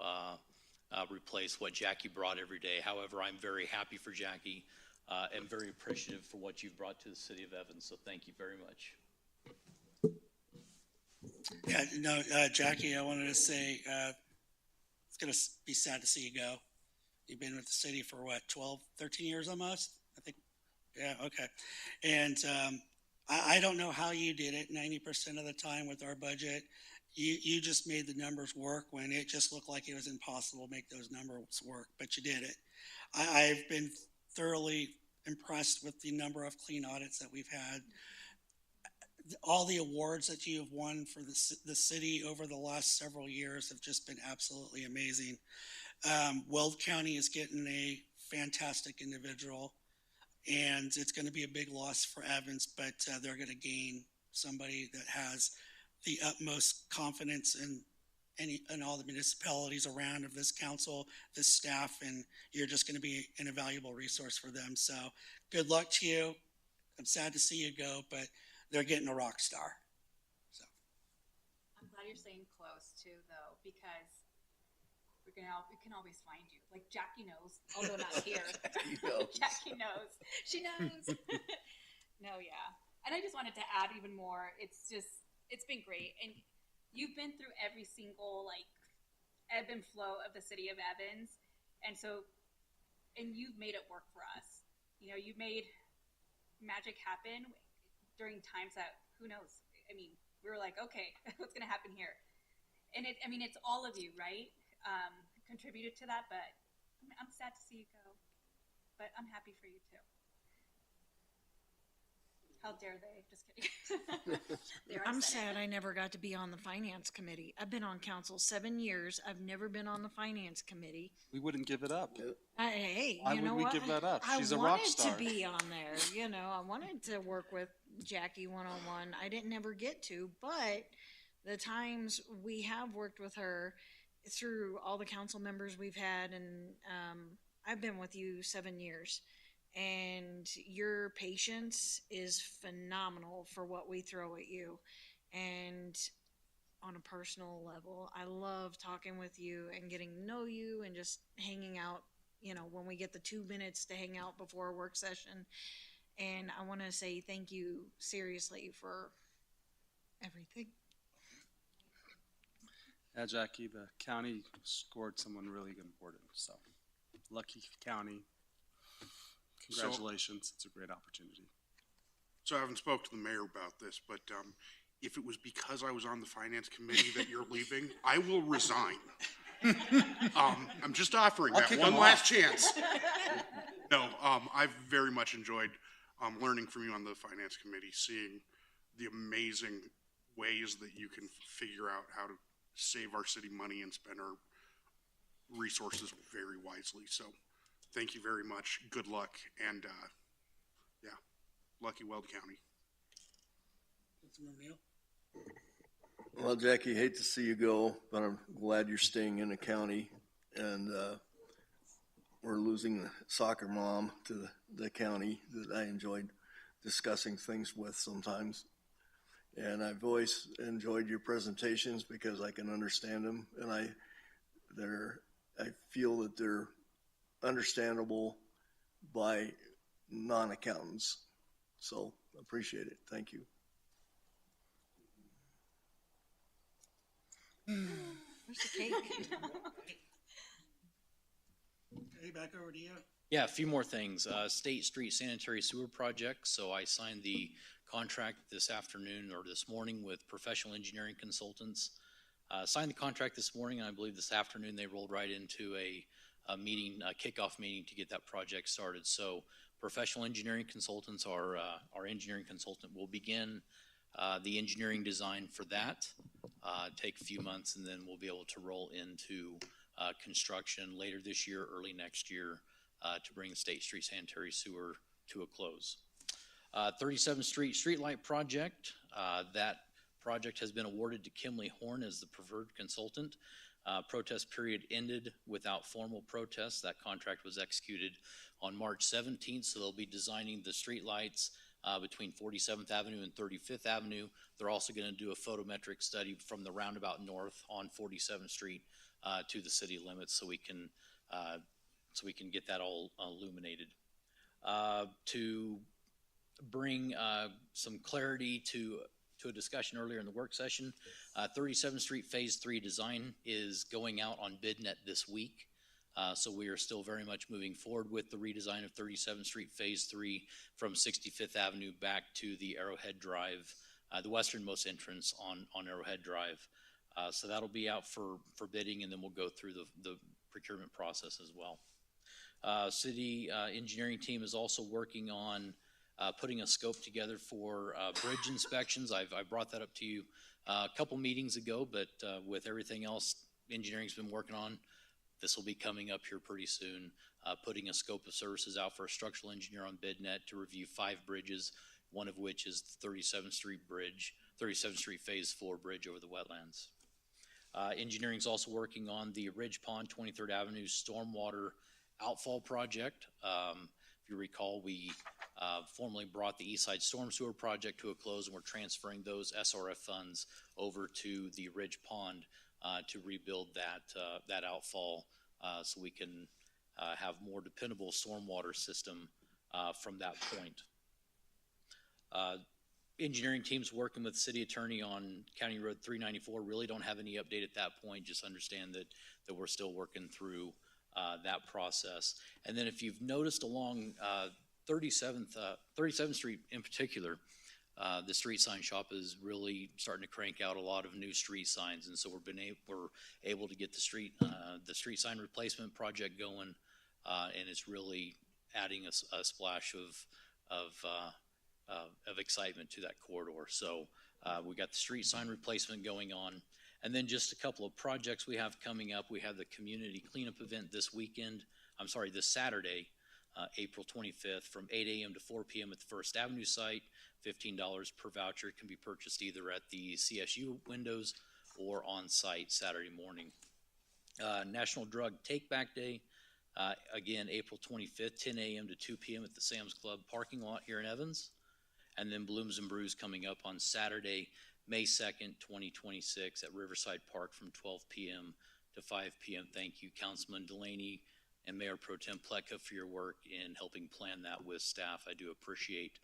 replace what Jackie brought every day. However, I'm very happy for Jackie and very appreciative for what you've brought to the city of Evans. So thank you very much. Yeah, no, Jackie, I wanted to say, it's gonna be sad to see you go. You've been with the city for what, 12, 13 years almost? I think, yeah, okay. And I don't know how you did it 90% of the time with our budget. You just made the numbers work when it just looked like it was impossible to make those numbers work, but you did it. I've been thoroughly impressed with the number of clean audits that we've had. All the awards that you have won for the city over the last several years have just been absolutely amazing. Weld County is getting a fantastic individual, and it's going to be a big loss for Evans, but they're going to gain somebody that has the utmost confidence in all the municipalities around of this council, this staff, and you're just going to be an invaluable resource for them. So good luck to you. I'm sad to see you go, but they're getting a rock star. So I'm glad you're staying close too, though, because we can always find you. Like Jackie knows, although not here. Jackie knows. She knows. No, yeah. And I just wanted to add even more. It's been great. And you've been through every single like ebb and flow of the city of Evans. And you've made it work for us. You know, you made magic happen during times that, who knows? I mean, we were like, okay, what's going to happen here? And it's all of you, right? Contributed to that, but I'm sad to see you go. But I'm happy for you too. How dare they? Just kidding. I'm sad I never got to be on the finance committee. I've been on council 7 years. I've never been on the finance committee. We wouldn't give it up. Hey, Why you would know we what? give that up? She's I a rock wanted star. to be on there. You know, I wanted to work with Jackie one-on-one. I didn't ever get to, but the times we have worked with her through all the council members we've had, and I've been with you 7 years. And your patience is phenomenal for what we throw at you. And on a personal level, I love talking with you and getting to know you and just hanging out, you know, when we get the 2 minutes to hang out before a work session. And I want to say thank you seriously for everything. Yeah, Jackie, the county scored someone really important. So, lucky county. Congratulations. It's a great opportunity. So I haven't spoke to the mayor about this, but if it was because I was on the finance committee that you're leaving, I will resign. I'm just offering that one last chance. No, I've very much enjoyed learning from you on the finance committee, seeing the amazing ways that you can figure out how to save our city money and spend our resources very wisely. So thank you very much. Good luck. And yeah, lucky Weld County. Well, Jackie, hate to see you go, but I'm glad you're staying in the county. And we're losing the soccer mom to the county that I enjoyed discussing things with sometimes. And I've always enjoyed your presentations because I can understand them, and I feel that they're understandable by non-accountants. So appreciate it. Thank you. Where's the cake? Okay, back over to you. Yeah, a few more things. State Street Sanitary Sewer Project. So I signed the contract this afternoon or this morning with Professional Engineering Consultants. Signed the contract this morning, and I believe this afternoon they rolled right into a meeting, a kickoff meeting to get that project started. So Professional Engineering Consultants, our engineering consultant, will begin the engineering design for that. Take a few months, and then we'll be able to roll into construction later this year, early next year, to bring the State Street Sanitary Sewer to a close. 37th Street Streetlight Project. That project has been awarded to Kimley Horn as the preferred consultant. Protest period ended without formal protest. That contract was executed on March 17th, so they'll be designing the streetlights between 47th Avenue and 35th Avenue. They're also going to do a photometric study from the roundabout north on 47th Street to the city limits, so we can get that all illuminated. To bring some clarity to a discussion earlier in the work session, 37th Street Phase 3 design is going out on BidNet this week. So we are still very much moving forward with the redesign of 37th Street Phase 3 from 65th Avenue back to the Arrowhead Drive, the westernmost entrance on Arrowhead Drive. So that'll be out for bidding, and then we'll go through the procurement process as well. City engineering team is also working on putting a scope together for bridge inspections. I brought that up to you a couple meetings ago, but with everything else engineering's been working on, this will be coming up here pretty soon, putting a scope of services out for a structural engineer on BidNet to review 5 bridges, one of which is the 37th Street Bridge, 37th Street Phase 4 bridge over the wetlands. Engineering's also working on the Ridge Pond 23rd Avenue stormwater outfall project. If you recall, we formally brought the East Side Storm Sewer project to a close, and we're transferring those SRF funds over to the Ridge Pond to rebuild that outfall so we can have more dependable stormwater system from that point. Engineering team's working with city attorney on County Road 394. Really don't have any update at that point. Just understand that we're still working through that process. And then if you've noticed along 37th Street in particular, the street sign shop is really starting to crank out a lot of new street signs, and so we're able to get the street sign replacement project going, and it's really adding a splash of excitement to that corridor. So we got the street sign replacement going on, and then just a couple of projects we have coming up. We have the community cleanup event this Saturday, April 25th, from 8 a.m. to 4 p.m. at the First Avenue site. $15 per voucher. Can be purchased either at the CSU windows or on site Saturday morning. National Drug Take Back Day, again, April 25th, 10 a.m. to 2 p.m. at the Sam's Club parking lot here in Evans. And then Blooms and Brews coming up on Saturday, May 2nd, 2026 at Riverside Park from 12 p.m. to 5 p.m. Thank you, Councilman Delaney and Mayor Pro Tem Pletka, for your work in helping plan that with staff. I do appreciate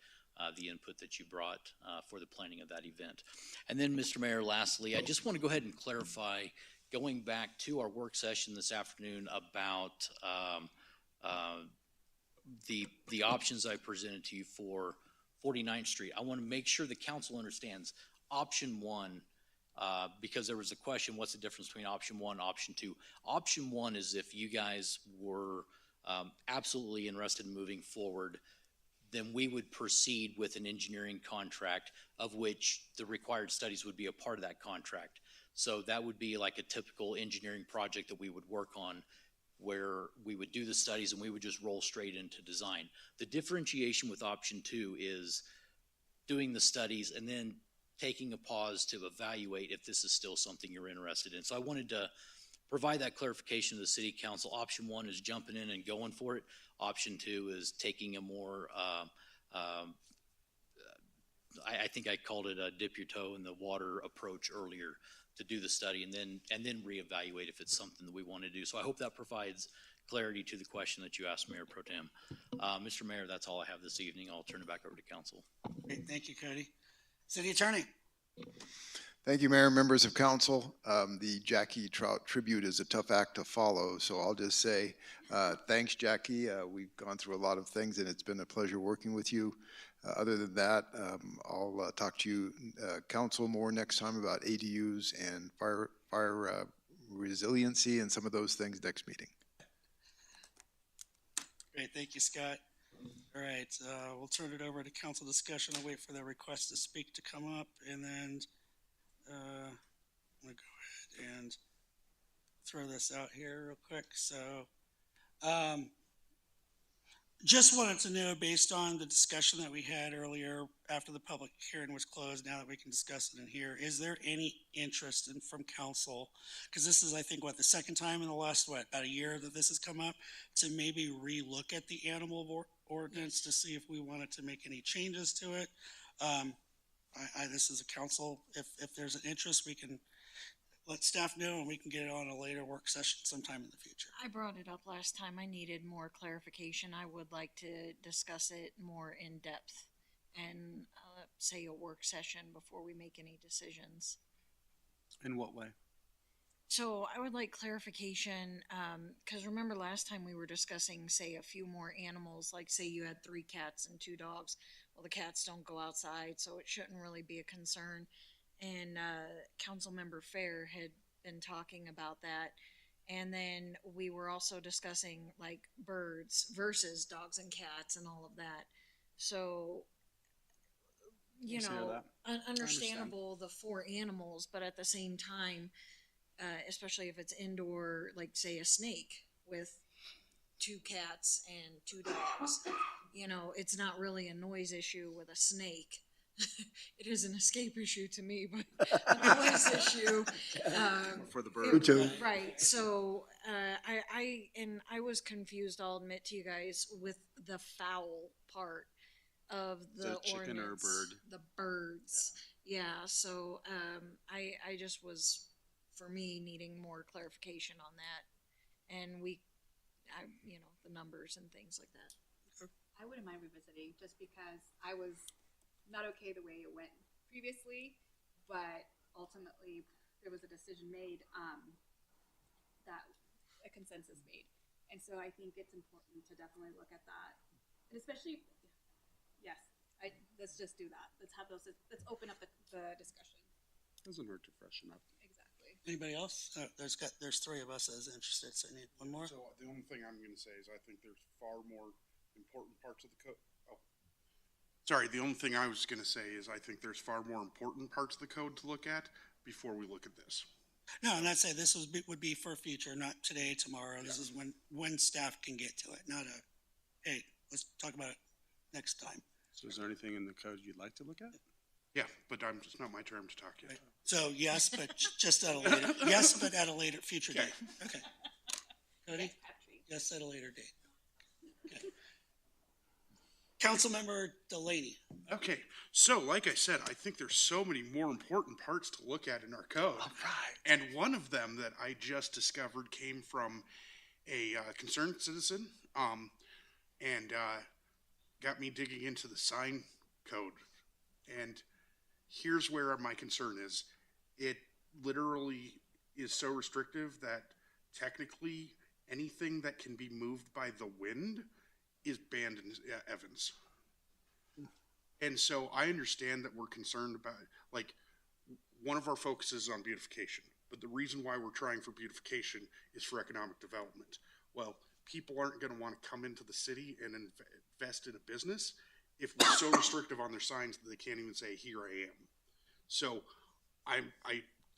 the input that you brought for the planning of that event. And then, Mr. Mayor, lastly, I just want to go ahead and clarify, going back to our work session this afternoon about the options I presented to you for 49th Street. I want to make sure the council understands option 1, because there was a question, what's the difference between option 1 and option 2? Option 1 is if you guys were absolutely interested in moving forward, then we would proceed with an engineering contract, of which the required studies would be a part of that contract. So that would be like a typical engineering project that we would work on, where we would do the studies and we would just roll straight into design. The differentiation with option 2 is doing the studies and then taking a pause to evaluate if this is still something you're interested in. So I wanted to provide that clarification to the city council. Option 1 is jumping in and going for it. Option 2 is taking a more, I think I called it a dip your toe in the water approach earlier, to do the study and then reevaluate if it's something that we want to do. So I hope that provides clarity to the question that you asked, Mayor Pro Tem. Mr. Mayor, that's all I have this evening. I'll turn it back over to council. Great, thank you, Cody. City Attorney. Thank you, Mayor, members of council. The Jackie Trout tribute is a tough act to follow, so I'll just say thanks, Jackie. We've gone through a lot of things, and it's been a pleasure working with you. Other than that, I'll talk to you, council, more next time about ADUs and fire resiliency and some of those things next meeting. Great, thank you, Scott. All right, we'll turn it over to council discussion. I'll wait for the request to speak to come up, and then I'm gonna go ahead and throw this out here real quick. So, just wanted to know, based on the discussion that we had earlier after the public hearing was closed, now that we can discuss it in here, is there any interest from council? Because this is, I think, the second time in the last, about a year that this has come up, to maybe relook at the animal ordinance to see if we wanted to make any changes to it. This is a council, if there's an interest, we can let staff know and we can get it on a later work session sometime in the future. I brought it up last time. I needed more clarification. I would like to discuss it more in depth and say a work session before we make any decisions. In what way? So I would like clarification, because remember last time we were discussing, say, a few more animals, like say you had 3 cats and 2 dogs. Well, the cats don't go outside, so it shouldn't really be a concern. And Councilmember Fair had been talking about that. And then we were also discussing like birds versus dogs and cats and all of that. So, you I see know, that. I understand. understandable the 4 animals, but at the same time, especially if it's indoor, like say a snake with 2 cats and 2 dogs, you know, it's not really a noise issue with a snake. It is an escape issue to me, but a noise issue. For the bird. Me too. Right. So I was confused. I'll admit to you guys with the fowl part of Is the it a chicken or a ordinance, bird? the birds. Yeah. So I just was, for me, needing more clarification on that, and you know, the numbers and things like that. I wouldn't mind revisiting just because I was not okay the way it went previously, but ultimately there was a decision made that a consensus made. And so I think it's important to definitely look at that. And especially, yes, let's just do that. Let's have those, let's open up the discussion. Doesn't hurt to freshen up. Exactly. Anybody else? There's 3 of us as interested, so I need one more. So the only thing I'm gonna say is I think there's far more important parts of the code. Oh, sorry, the only thing I was gonna say is I think there's far more important parts of the code to look at before we look at this. No, and I'd say this would be for future, not today, tomorrow. This is when staff can get to it, not hey, let's talk about it next time. So is there anything in the code you'd like to look at? Yeah, but it's not my turn to talk yet. So yes, but just at a later, yes, but at a later, future date. Okay. Cody? Yes, at a later date. Okay. Councilmember Delaney. Okay, so like I said, I think there's so many more important parts to look at in our code. And one of them that I just discovered came from a concerned citizen, and got me digging into the sign code. And here's where my concern is. It literally is so restrictive that technically anything that can be moved by the wind is banned in Evans. And so I understand that we're concerned about, like, one of our focuses is on beautification, but the reason why we're trying for beautification is for economic development. Well, people aren't going to want to come into the city and invest in a business if we're so restrictive on their signs that they can't even say, here I am. So I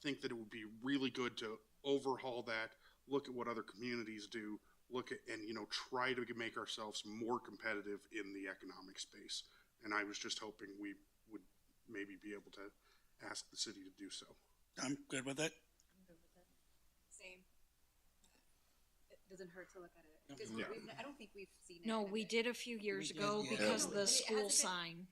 think that it would be really good to overhaul that, look at what other communities do, look at, and, you know, try to make ourselves more competitive in the economic space. And I was just hoping we would maybe be able to ask the city to do so. I'm good with it. Same. It doesn't hurt to look at it. Because Yeah. I don't think we've seen it. No, we did a few years did, ago yeah. because But the it school hasn't been- sign.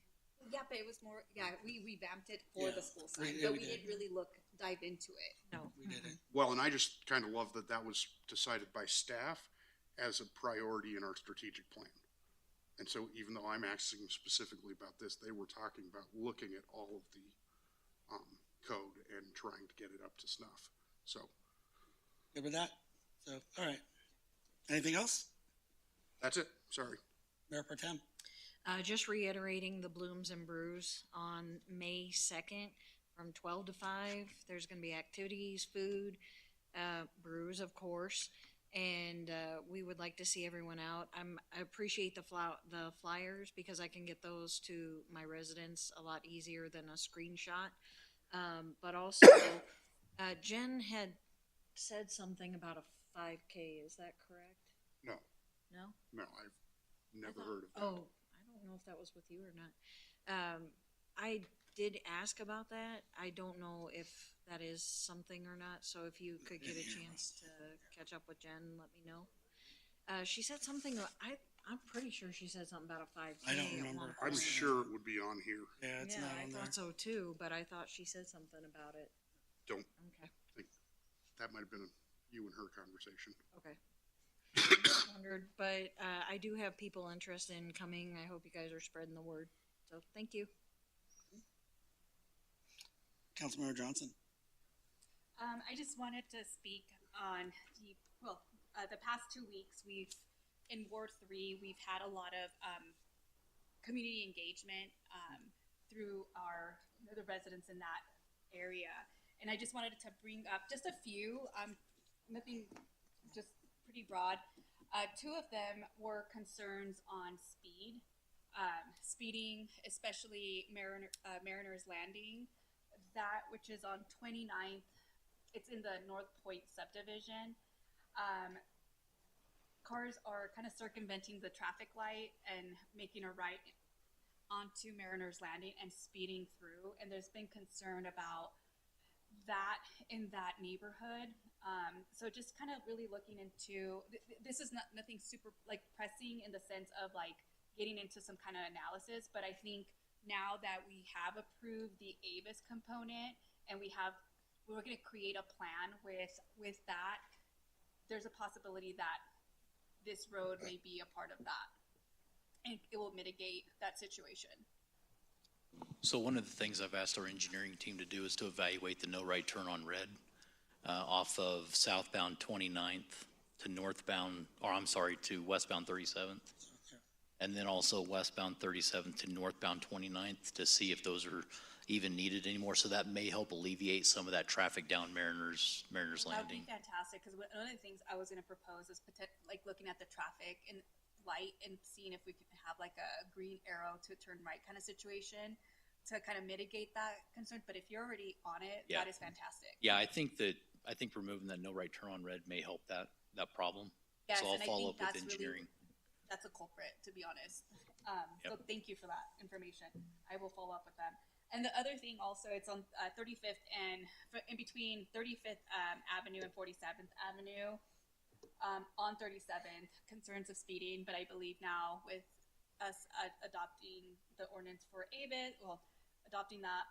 Yeah, but it was more, we revamped it for Yeah. the school sign, Yeah, but we we did. didn't really dive into it. No. We did it. Well, and I just kind of love that that was decided by staff as a priority in our strategic plan. And so even though I'm asking specifically about this, they were talking about looking at all of the code and trying to get it up to snuff. So Good with that? So, all right. Anything else? that's it. Sorry. Mayor Pro Tem? Just reiterating the Blooms and Brews on May 2nd from 12 to 5. There's going to be activities, food, brews, of course, and we would like to see everyone out. I appreciate the flyers because I can get those to my residents a lot easier than a screenshot. But also, Jen had said something about a 5K. Is that correct? No, No? no, I've never heard of that. Oh, I don't know if that was with you or not. I did ask about that. I don't know if that is something or not, so if you could get a chance to catch up with Jen, let me know. She said something, I'm pretty sure she said something about a 5K. I don't at remember. one I'm point. sure it would be on here. Yeah, it's Yeah, not I on there. thought so too, but I thought she said something about it. Don't Okay, think that might have been you and her conversation. okay. Just wondered, but I do have people interested in coming. I hope you guys are spreading the word. So, thank you. Councilmember Johnson? I just wanted to speak on the past 2 weeks, in Ward 3, we've had a lot of community engagement through the residents in that area. And I just wanted to bring up just a few, nothing, just pretty broad. 2 of them were concerns on speeding, especially Mariner's Landing, that which is on 29th. It's in the North Point subdivision. Cars are kind of circumventing the traffic light and making a right onto Mariner's Landing and speeding through. And there's been concern about that in that neighborhood. So just kind of really looking into, this is nothing super like pressing in the sense of like getting into some kind of analysis, but I think now that we have approved the Avis component and we're going to create a plan with that, there's a possibility that this road may be a part of that, and it will mitigate that situation. So one of the things I've asked our engineering team to do is to evaluate the no right turn on red off of southbound 29th to westbound 37th. And then also westbound 37th to northbound 29th to see if those are even needed anymore. So that may help alleviate some of that traffic down Mariners That would Landing. be fantastic, because one of the things I was going to propose is like looking at the traffic and light and seeing if we could have like a green arrow to turn right kind of situation to kind of mitigate that concern. But if you're already on it, Yeah. that is fantastic. Yeah, I think removing that no right turn on red may help that problem. Yes, So I'll and I follow think up with that's engineering. That's a culprit, to be honest. So Yep. thank you for that information. I will follow up with them. And the other thing also, it's on 35th and in between 35th Avenue and 47th Avenue. On 37th, concerns of speeding, but I believe now with us adopting the ordinance for Avis, adopting that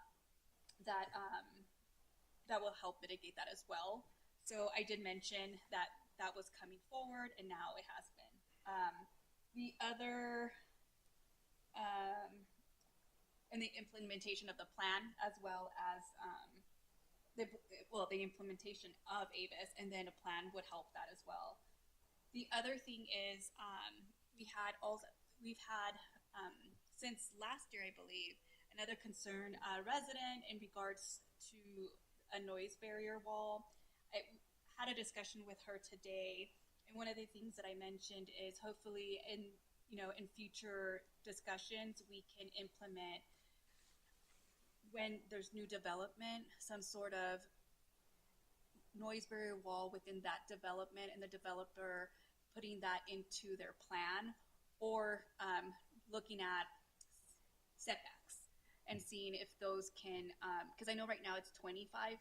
will help mitigate that as well. So I did mention that was coming forward, and now it has been. The other, and the implementation of the plan, as well as the implementation of Avis, and then a plan would help that as well. The other thing is we've had since last year, I believe, another concern resident in regards to a noise barrier wall. I had a discussion with her today. And one of the things that I mentioned is hopefully in future discussions, we can implement, when there's new development, some sort of noise barrier wall within that development, and the developer putting that into their plan, or looking at setbacks and seeing if those can, because I know right now it's 25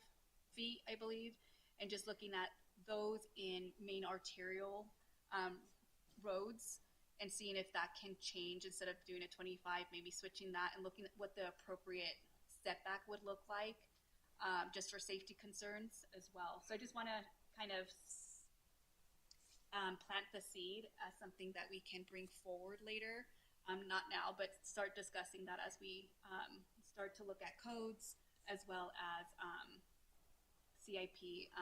feet, I believe, and just looking at those in main arterial roads and seeing if that can change, instead of doing a 25, maybe switching that and looking at what the appropriate setback would look like, just for safety concerns as well. So I just want to kind of plant the seed as something that we can bring forward later, not now, but start discussing that as we start to look at codes as well as CIPs.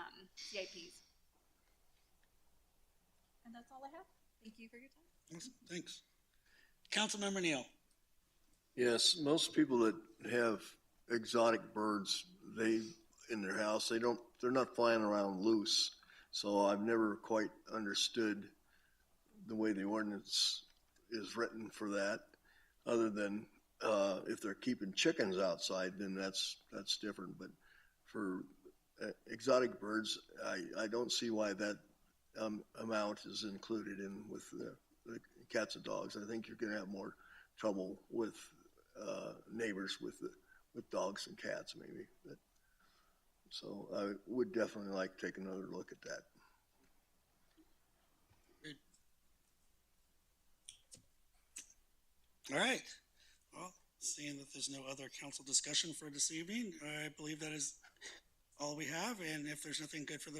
And that's all I have. Thank you for your time. Thanks. Councilmember Neal. Yes, most people that have exotic birds, in their house, they're not flying around loose. So I've never quite understood the way the ordinance is written for that, other than if they're keeping chickens outside, then that's different. But for exotic birds, I don't see why that amount is included in with the cats and dogs. I think you're going to have more trouble with neighbors with dogs and cats, maybe. So I would definitely like to take another look at that. All right. Well, seeing that there's no other council discussion for this evening, I believe that is all we have. And if there's nothing good for the